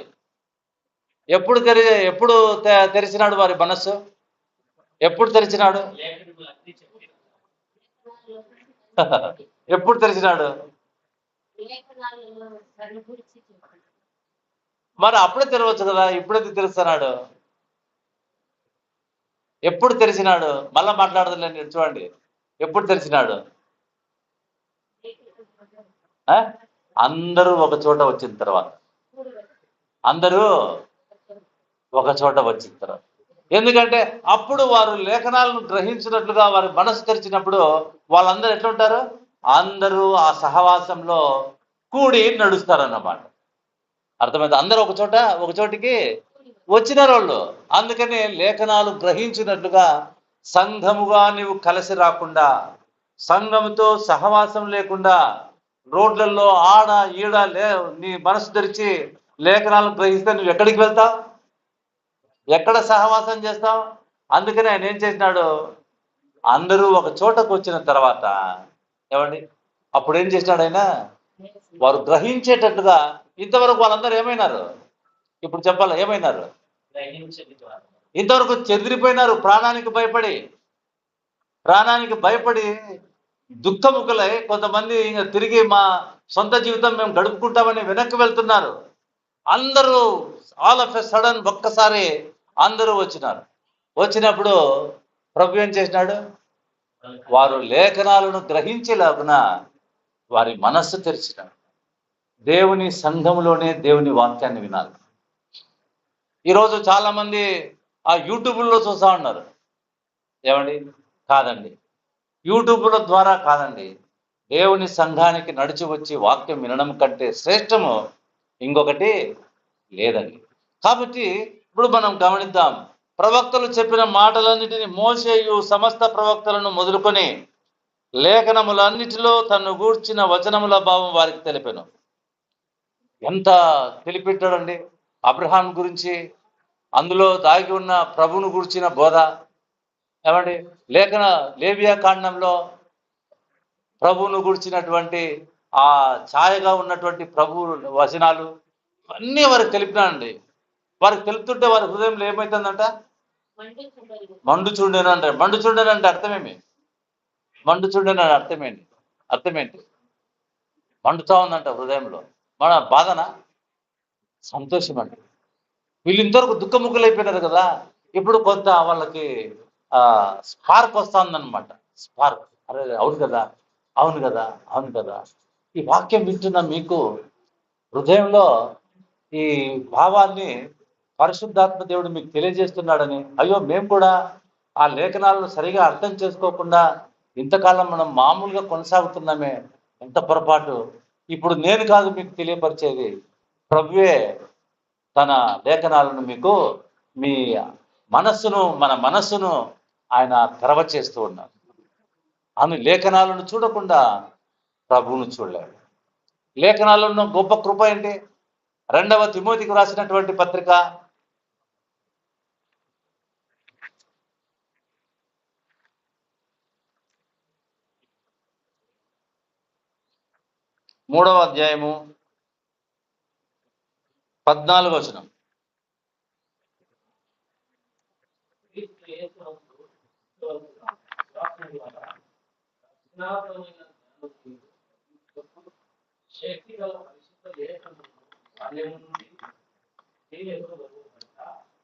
ఎప్పుడు తెరిచినాడు వారి మనస్సు? ఎప్పుడు తెరిచినాడు? ఎప్పుడు తెరిచినాడు? మరి అప్పుడే తెరవచ్చు కదా, ఇప్పుడైతే తెలుస్తున్నాడు. ఎప్పుడు తెరిచినాడు? మళ్ళా మాట్లాడదులేండి, చూడండి. ఎప్పుడు తెరిచినాడు? అందరూ ఒక చోట వచ్చిన తర్వాత. అందరూ ఒక చోట వచ్చిన తర్వాత. ఎందుకంటే అప్పుడు వారు లేఖనాలను గ్రహించినట్లుగా వారి మనసు తెరిచినప్పుడు వాళ్ళందరూ ఎట్లుంటారు? అందరూ ఆ సహవాసంలో కూడి నడుస్తారన్నమాట. అర్థమైంది? అందరూ ఒక చోటికి వచ్చినారు వాళ్ళు. అందుకని లేఖనాలు గ్రహించినట్లుగా సంఘముగా నీవు కలిసి రాకుండా, సంఘముతో సహవాసం లేకుండా, రోడ్లలో ఆడ ఈడ నీ మనసు తెరిచి లేఖనాలను గ్రహిస్తే నువ్వు ఎక్కడికి వెళ్తావు? ఎక్కడ సహవాసం చేస్తావు? అందుకని ఆయన ఏం చేసినాడు? అందరూ ఒక చోటకు వచ్చిన తర్వాత ఏమండి, అప్పుడు ఏం చేసినాడు ఆయన? వారు గ్రహించేటట్టుగా. ఇంతవరకు వాళ్ళందరూ ఏమైనారు? ఇప్పుడు చెప్పాలి, ఏమైనారు? ఇంతవరకు చెదిరిపోయినారు, ప్రాణానికి భయపడి దుఃఖముఖులై కొంతమంది ఇంకా తిరిగి మా సొంత జీవితం మేము గడుపుకుంటామని వెనక్కి వెళ్తున్నారు. అందరూ ఆల్ ఆఫ్ ఎ సడన్ ఒక్కసారి అందరూ వచ్చినప్పుడు ప్రభు ఏం చేసినాడు? వారు లేఖనాలను గ్రహించేలాగున వారి మనస్సు తెరిచినాడు. దేవుని సంఘములోనే దేవుని వాక్యాన్ని వినాలి. ఈరోజు చాలా మంది ఆ యూట్యూబ్లో చూస్తూ ఉన్నారు. ఏమండి? కాదండి, యూట్యూబ్ల ద్వారా కాదండి. దేవుని సంఘానికి నడిచి వచ్చి వాక్యం వినడం కంటే శ్రేష్టము ఇంకొకటి లేదండి. కాబట్టి ఇప్పుడు మనం గమనిద్దాం. ప్రవక్తలు చెప్పిన మాటలన్నిటిని మోషేయు సమస్త ప్రవక్తలను మొదలుకొని లేఖనములన్నిటిలో తను గూర్చిన వచనముల భావం వారికి తెలిపెను. ఎంత తెలిపెట్టాడండి అబ్రహాం గురించి, అందులో దాగి ఉన్న ప్రభువును గురించిన బోధ. ఏమండి? లేవియా కాండంలో ప్రభువును గురించినటువంటి ఆ ఛాయగా ఉన్నటువంటి ప్రభు వచనాలు అన్నీ వారికి తెలిపినానండి. వారికి తెలుపుతుంటే వారి హృదయంలో ఏమవుతుందంట? మండుచుండెను అంటారు. మండుచుండెను అంటే అర్థమేమి? మండుచుండెను అంటే అర్థమేంటి? మండుతా ఉందంట హృదయంలో. మన బాధన? సంతోషం అండి. వీళ్ళు ఇంతవరకు దుఃఖముఖులైపోయినారు కదా, ఇప్పుడు కొంత వాళ్ళకి స్పార్క్ వస్తుందన్నమాట. స్పార్క్. అరే అవును కదా. ఈ వాక్యం వింటున్న మీకు హృదయంలో ఈ భావాన్ని పరిశుద్ధాత్మ దేవుడు మీకు తెలియజేస్తున్నాడని, అయ్యో మేము కూడా ఆ లేఖనాలను సరిగా అర్థం చేసుకోకుండా ఇంతకాలం మనం మామూలుగా కొనసాగుతున్నామే, ఎంత పొరపాటు. ఇప్పుడు నేను కాదు మీకు తెలియపరిచేది, ప్రభువే తన లేఖనాలను మీకు మీ మన మనస్సును ఆయన తెరవ చేస్తూ ఉన్నారు. ఆమె లేఖనాలను చూడకుండా ప్రభువును చూడలేడు. లేఖనాల్లో ఉన్న గొప్ప కృప ఏంటి? 2వ తిమోతికి రాసినటువంటి పత్రిక 3వ అధ్యాయము 14వ వచనం.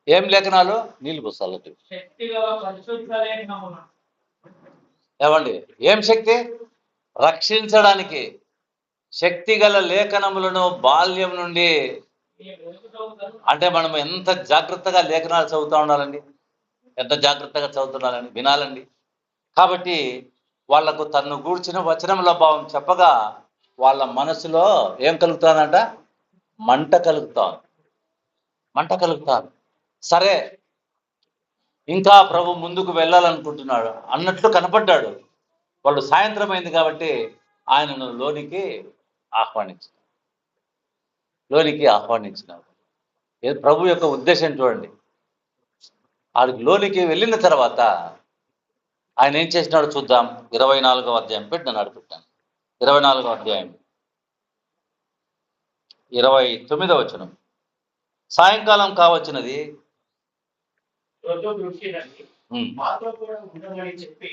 ఏం లేఖనాలు? నీళ్ళు పోసాలటి. ఏమండి, ఏం శక్తి? రక్షించడానికి శక్తి గల లేఖనములను బాల్యం నుండి. అంటే మనం ఎంత జాగ్రత్తగా లేఖనాలు చదువుతూ ఉండాలండి, ఎంత జాగ్రత్తగా చదువుతున్నారండి, వినాలండి. కాబట్టి వాళ్లకు తన్ను గూర్చిన వచనముల భావం చెప్పగా వాళ్ళ మనసులో ఏం కలుగుతానంట? మంట కలుగుతాను. సరే, ఇంకా ప్రభు ముందుకు వెళ్ళాలనుకుంటున్నాడు అన్నట్లు కనపడ్డాడు. వాళ్ళు సాయంత్రం అయింది కాబట్టి ఆయనను లోనికి ఆహ్వానించినారు. ప్రభు యొక్క ఉద్దేశం చూడండి. ఆడికి లోనికి వెళ్ళిన తర్వాత ఆయన ఏం చేసినాడు చూద్దాం. 24వ అధ్యాయం పెట్టి నన్ను అడుగుతాను. 24వ అధ్యాయం 29వ వచనం. సాయంకాలం కావచ్చినది, మాతో కూడా ఉండమని చెప్పి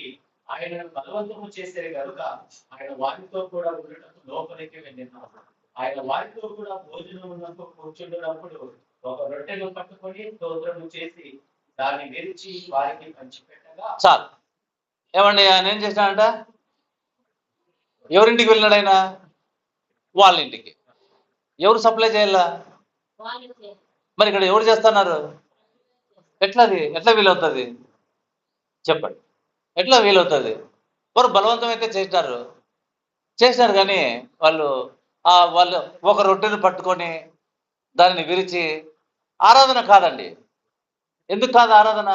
ఆయన బలవంతము చేసే కనుక ఆయన వారితో కూడా ఉండటం లోపలికి వెళ్ళినారు. ఆయన వారితో కూడా భోజనం ఉన్నప్పుడు కూర్చుంటున్నప్పుడు ఒక రొట్టెను పట్టుకొని స్తోత్రము చేసి దాన్ని విరిచి వారికి పంచిపెట్టగా. చాలు. ఏమండి, ఆయన ఏం చేసినాడంట? ఎవరింటికి వెళ్ళినాడు ఆయన? వాళ్ళ ఇంటికి. ఎవరు సప్లై చేయాలా? మరి ఇక్కడ ఎవరు చేస్తున్నారు? ఎట్లా వీలవుతుంది చెప్పండి? ఎట్లా వీలవుతుంది? వారు బలవంతం అయితే చేసినారు కానీ వాళ్ళు ఒక రొట్టెను పట్టుకొని దానిని విరిచి ఆరాధన కాదండి. ఎందుకు కాదు ఆరాధన?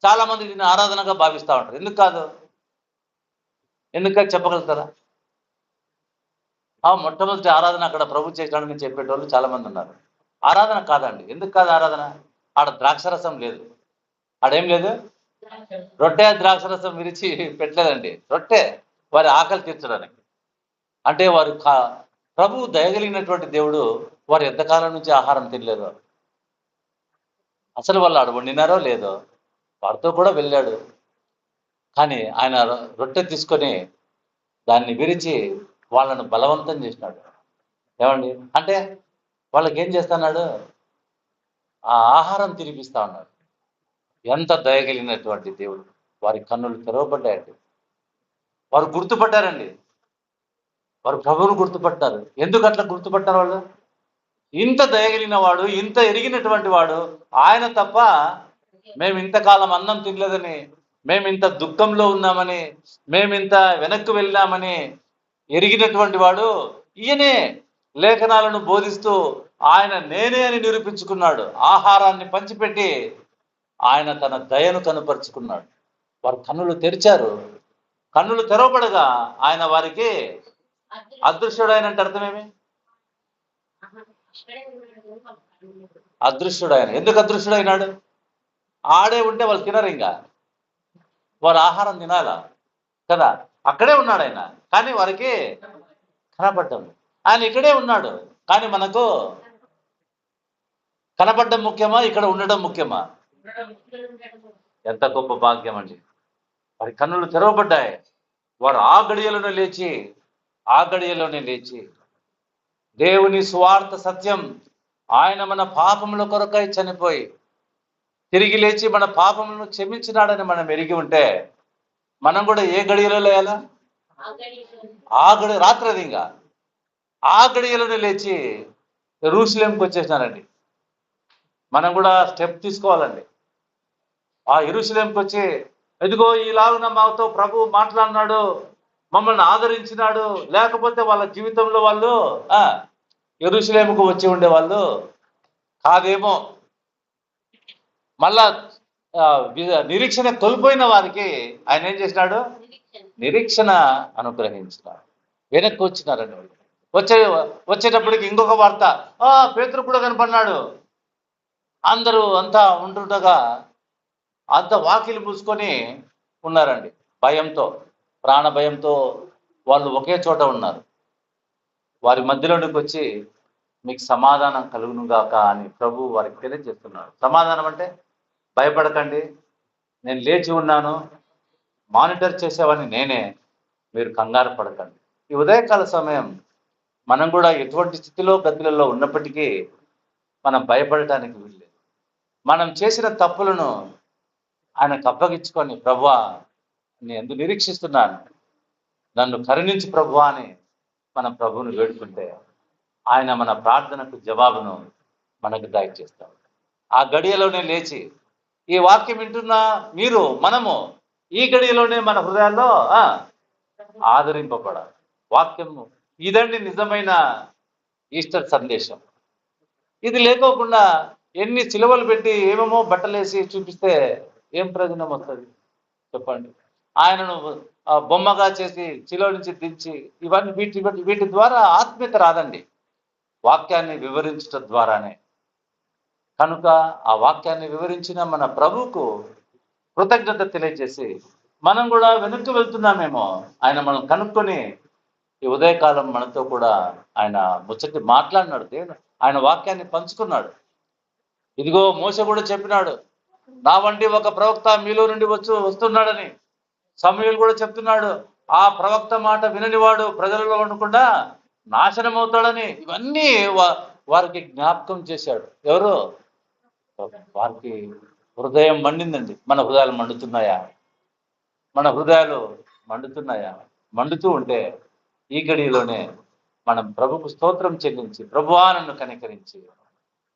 చాలా మంది దీన్ని ఆరాధనగా భావిస్తూ ఉంటారు. ఎందుకు కాదు చెప్పగలుగుతారా? మొట్టమొదటి ఆరాధన అక్కడ ప్రభు చేసినాడని చెప్పేటోళ్ళు చాలా మంది ఉన్నారు. ఆరాధన కాదండి. ఎందుకు కాదు ఆరాధన? ఆడ ద్రాక్షరసం లేదు. ఆడేం లేదు? రొట్టె ద్రాక్షరసం విరిచి పెట్టలేదండి. రొట్టె వారి ఆకలి తీర్చడానికి. అంటే వారు ప్రభు దయగలిగినటువంటి దేవుడు. వారు ఎంతకాలం నుంచి ఆహారం తినలేదు. అసలు వాళ్ళు ఆడ వండినారో లేదో, వారితో కూడా వెళ్ళాడు. కానీ ఆయన రొట్టె తీసుకొని దాన్ని విరిచి వాళ్ళను బలవంతం చేసినాడు. ఏమండి, అంటే వాళ్ళకి ఏం చేస్తున్నాడు? ఆ ఆహారం తినిపిస్తా ఉన్నాడు. ఎంత దయగలిగినటువంటి దేవుడు. వారి కన్నులు తెరవబడ్డాయండి. వారు గుర్తుపట్టారండి. వారు ప్రభువును గుర్తుపట్టారు. ఎందుకు అట్లా గుర్తుపట్టారు వాళ్ళు? ఇంత దయగలిగిన వాడు, ఇంత ఎరిగినటువంటి వాడు ఆయన తప్ప మేము ఇంతకాలం అన్నం తినలేదని, మేము ఇంత దుఃఖంలో ఉన్నామని, మేమింత వెనక్కి వెళ్ళామని ఎరిగినటువంటి వాడు ఈయనే లేఖనాలను బోధిస్తూ ఆయన నేనే అని నిరూపించుకున్నాడు. ఆహారాన్ని పంచిపెట్టి ఆయన తన దయను కనుపరుచుకున్నాడు. వారు కన్నులు తెరిచారు. కన్నులు తెరవబడగా ఆయన వారికి అదృశ్యుడైనంటే అర్థమేమి? అదృశ్యుడైన. ఎందుకు అదృశ్యుడైనాడు? ఆడే ఉంటే వాళ్ళు తినరు, ఇంకా వారు ఆహారం తినాలా కదా. అక్కడే ఉన్నాడు ఆయన, కానీ వారికి కనపడ్డం. ఆయన ఇక్కడే ఉన్నాడు, కానీ మనకు కనపడ్డం ముఖ్యమా, ఇక్కడ ఉండడం ముఖ్యమా? ఎంత గొప్ప భాగ్యం అండి. వారి కన్నులు తెరవబడ్డాయి. వారు ఆ గడియలోనే లేచి దేవుని సువార్త సత్యం, ఆయన మన పాపముల కొరకై చనిపోయి తిరిగి లేచి మన పాపములను క్షమించినాడని మనం ఎరిగి ఉంటే మనం కూడా ఏ గడియలో లేయాలా? రాత్రి అది ఇంకా ఆ గడియలోనే లేచి యెరూషలేంకి వచ్చేసినారండి. మనం కూడా స్టెప్ తీసుకోవాలండి. ఆ యెరూషలేంకి వచ్చి ఇదిగో ఈలాగున మాతో ప్రభు మాట్లాడినాడు, మమ్మల్ని ఆదరించినాడు, లేకపోతే వాళ్ళ జీవితంలో వాళ్ళు యెరూషలేముకు వచ్చి ఉండేవాళ్ళు కాదేమో. మళ్ళా నిరీక్షణ కోల్పోయిన వారికి ఆయన ఏం చేసినాడు? నిరీక్షణ అనుగ్రహించినాడు. వెనక్కి వచ్చినారని వచ్చేటప్పటికి ఇంకొక వార్త, పేతురు కూడా కనపడినాడు. అందరూ అంతా ఉంటుండగా అంత వాకిలి మూసుకొని ఉన్నారండి, భయంతో, ప్రాణ భయంతో వాళ్ళు ఒకే చోట ఉన్నారు. వారి మధ్యలోనికి వచ్చి మీకు సమాధానం కలుగునుగాక అని ప్రభు వారికి తెలియజేస్తున్నాడు. సమాధానం అంటే భయపడకండి, నేను లేచి ఉన్నాను, మానిటర్ చేసేవాడిని నేనే, మీరు కంగారు పడకండి. ఈ ఉదయకాల సమయం మనం కూడా ఎటువంటి స్థితిలో గతులలో ఉన్నప్పటికీ మనం భయపడటానికి వీల్లేదు. మనం చేసిన తప్పులను ఆయనకు అప్పగించుకొని, ప్రభువా నేను ఎందుకు నిరీక్షిస్తున్నాను, నన్ను కరుణించి ప్రభువా అని మనం ప్రభువుని వేడుకుంటే ఆయన మన ప్రార్థనకు జవాబును మనకు దయచేస్తాడు. ఆ గడియలోనే లేచి ఈ వాక్యం వింటున్న మీరు, మనము ఈ గడియలోనే మన హృదయాల్లో ఆదరింపబడాలి. వాక్యము ఇదండి నిజమైన ఈస్టర్ సందేశం. ఇది లేకోకుండా ఎన్ని సిలువలు పెట్టి ఏమేమో బట్టలేసి చూపిస్తే ఏం ప్రయోజనం వస్తుంది చెప్పండి? ఆయనను బొమ్మగా చేసి శిలువ నుంచి దించి ఇవన్నీ వీటి ద్వారా ఆత్మీయత రాదండి, వాక్యాన్ని వివరించడం ద్వారానే. కనుక ఆ వాక్యాన్ని వివరించిన మన ప్రభువుకు కృతజ్ఞత తెలియజేసి మనం కూడా వెనక్కి వెళ్తున్నామేమో, ఆయన మనం కనుక్కొని ఈ ఉదయకాలం మనతో కూడా ఆయన ముచ్చటి మాట్లాడినాడు. దేవుడు ఆయన వాక్యాన్ని పంచుకున్నాడు. ఇదిగో మోసే కూడా చెప్పినాడు, నా వంటి ఒక ప్రవక్త మీలో నుండి వస్తున్నాడని. సమూయేలు కూడా చెప్తున్నాడు, ఆ ప్రవక్త మాట విననివాడు ప్రజలలో ఉండకుండా నాశనం అవుతాడని. ఇవన్నీ వారికి జ్ఞాపకం చేశాడు. ఎవరు? వారికి హృదయం మండిందండి. మన హృదయాలు మండుతున్నాయా? మన హృదయాలు మండుతున్నాయా? మండుతూ ఉంటే ఈ గడిలోనే మనం ప్రభుకు స్తోత్రం చెల్లించి, ప్రభువా నన్ను కనికరించి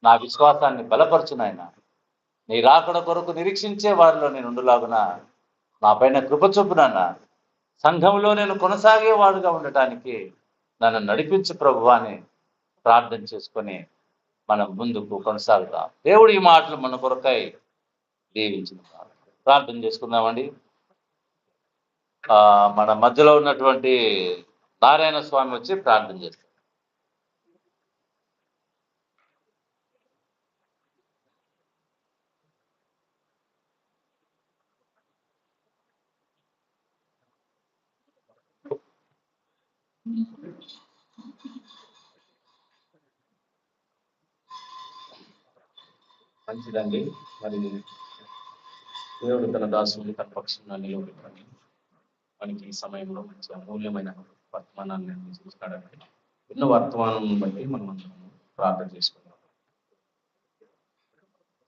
నా విశ్వాసాన్ని బలపరచునాయన, నీ రాకడ కొరకు నిరీక్షించే వారిలో నేను ఉండులాగున నా పైన కృప చొప్పున సంఘంలో నేను కొనసాగేవాడుగా ఉండటానికి నన్ను నడిపించు ప్రభువా అని ప్రార్థన చేసుకొని మనం ముందుకు కొనసాగుతాం. దేవుడు ఈ మాటలు మన కొరకై దీవించిన ప్రార్థన చేసుకుందామండి. మన మధ్యలో ఉన్నటువంటి నారాయణ స్వామి వచ్చి ప్రార్థన చేస్తారు. మంచిదండి. మరి దేవుడు తన దాసుని తన పక్షంగా నిలబెట్టుకొని మనకి ఈ సమయంలో మంచి అమూల్యమైన వర్తమానాన్ని చూస్తాడండి. ఎన్నో వర్తమానం బట్టి మనం అందరం ప్రార్థన చేసుకుందాం.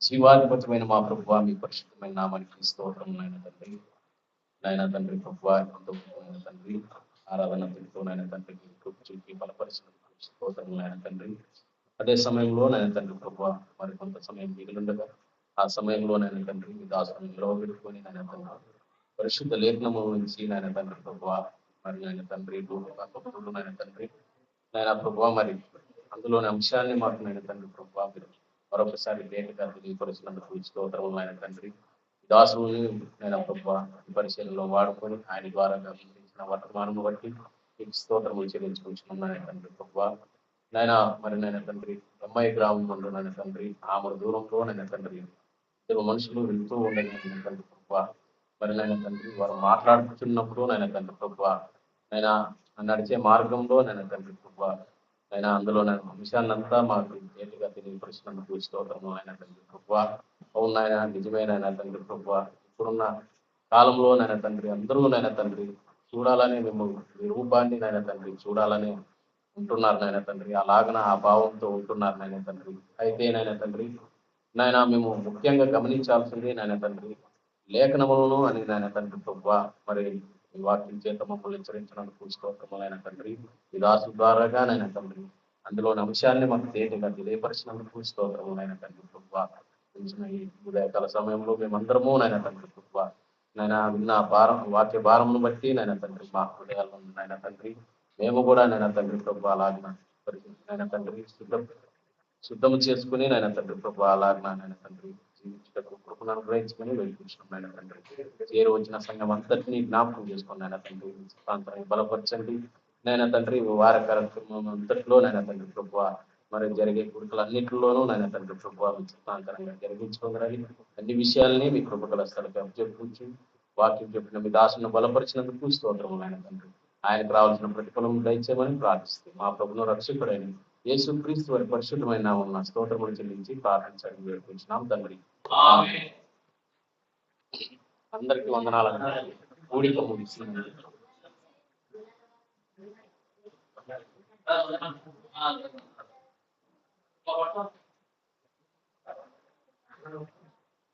జీవాధిపతమైన మా ప్రభువా, మీ పరిశుద్ధమైన నామానికి స్తోత్రం నాయన తండ్రి. నాయన తండ్రి ప్రభువా, తండ్రి ఆరాధన తింటూ నాయన తండ్రికి కృప చూపి బలపరిచిన స్తోత్రం నాయన తండ్రి. అదే సమయంలో నాయన తండ్రి ప్రభువా, మరి కొంత సమయం మిగిలిండగా ఆ సమయంలో నాయన తండ్రి మీ దాసుని నిలవబెట్టుకొని నాయన తండ్రి పరిశుద్ధ లేఖనము నుంచి నాయన తండ్రి ప్రభువా, మరి నాయన తండ్రి భూములు నాయన తండ్రి నాయన ప్రభువా, మరి అందులోని అంశాన్ని మాకు నాయన తండ్రి ప్రభువా మీరు మరొకసారి లేఖగా తెలియపరిచినందుకు స్తోత్రములు నాయన తండ్రి. దాసుని నాయన ప్రభువా ఈ పరిశీలనలో వాడుకొని ఆయన ద్వారా అందించిన వర్తమానం బట్టి మీకు స్తోత్రములు చెల్లించుకుంటున్నాం నాయన తండ్రి ప్రభువా. నాయన మరి నాయన తండ్రి అమ్మాయి గ్రామం నుండి నాయన తండ్రి ఆమె దూరంలో నాయన తండ్రి ఇద్దరు మనుషులు వెళ్తూ ఉండగా నాయన తండ్రి ప్రభువా, మరి నాయన తండ్రి వారు మాట్లాడుతున్నప్పుడు నాయన తండ్రి ప్రభువా, నాయన నడిచే మార్గంలో నాయన తండ్రి ప్రభువా, నాయన అందులో నేను అంశాన్నంతా మాకు తేలిగా తెలియపరిచినందుకు స్తోత్రము నాయన తండ్రి ప్రభువా. అవును నాయన, నిజమైన తండ్రి ప్రభువా, ఇప్పుడున్న కాలంలో నాయన తండ్రి అందరూ నాయన తండ్రి చూడాలని మేము మీ రూపాన్ని నాయన తండ్రి చూడాలని ఉంటున్నారు నాయన తండ్రి. అలాగన ఆ భావంతో ఉంటున్నారు నాయన తండ్రి. అయితే నాయన తండ్రి నాయన మేము ముఖ్యంగా గమనించాల్సింది నాయన తండ్రి లేఖనములను అని నాయన తండ్రి ప్రభువా, మరి ఈ వాక్యం చేత మమ్మల్ని హెచ్చరించినందుకు స్తోత్రము నాయన తండ్రి. ఈ దాసు ద్వారాగా నాయన తండ్రి అందులోని అంశాన్ని మాకు తేలిగా తెలియపరిచినందుకు స్తోత్రము నాయన తండ్రి ప్రభువా. ఈ ఉదయకాల సమయంలో మేమందరము నాయన తండ్రి ప్రభువా నాయన విన్న వాక్య భారమును బట్టి నాయన తండ్రి మా హృదయాల్లో నాయన తండ్రి మేము కూడా నాయన తండ్రి ప్రభు అలాగిన నాయన తండ్రి శుద్ధము చేసుకుని నాయన తండ్రి ప్రభు అలాగిన నాయన తండ్రి జీవించటకు కృపను అనుగ్రహించుకుని వెళ్ళిపించుకున్నాం నాయన తండ్రి చేరు వచ్చిన సంఘం అంతటినీ జ్ఞాపకం చేసుకుని నాయన తండ్రి ప్రాంతాన్ని బలపరచండి నాయన తండ్రి వార కార్యక్రమం అంతటిలో నాయన తండ్రి ప్రభు మరి జరిగే కుడుకలన్నింటిలోనూ నాయన తండ్రి ప్రభు చిత్తాంతరంగా జరిగించుకోగలని అన్ని విషయాల్ని మీ కృపగల స్థలకి అప్పచెప్పించి వాక్యం చెప్పిన మీ దాసును బలపరిచినందుకు స్తోత్రము నాయన తండ్రి ఆయనకు రావాల్సిన ప్రతిఫలం దయచేయమని ప్రార్థిస్తుంది మా ప్రభును రక్షకుడైన యేసుక్రీస్తు వారి పరిశుద్ధమైన ఉన్న స్తోత్రములు చెల్లించి ప్రార్థించడం వేడుకుంటున్నాం తండ్రి అందరికీ వందనాలు కూడిక ముగిస్తుంది. ఆ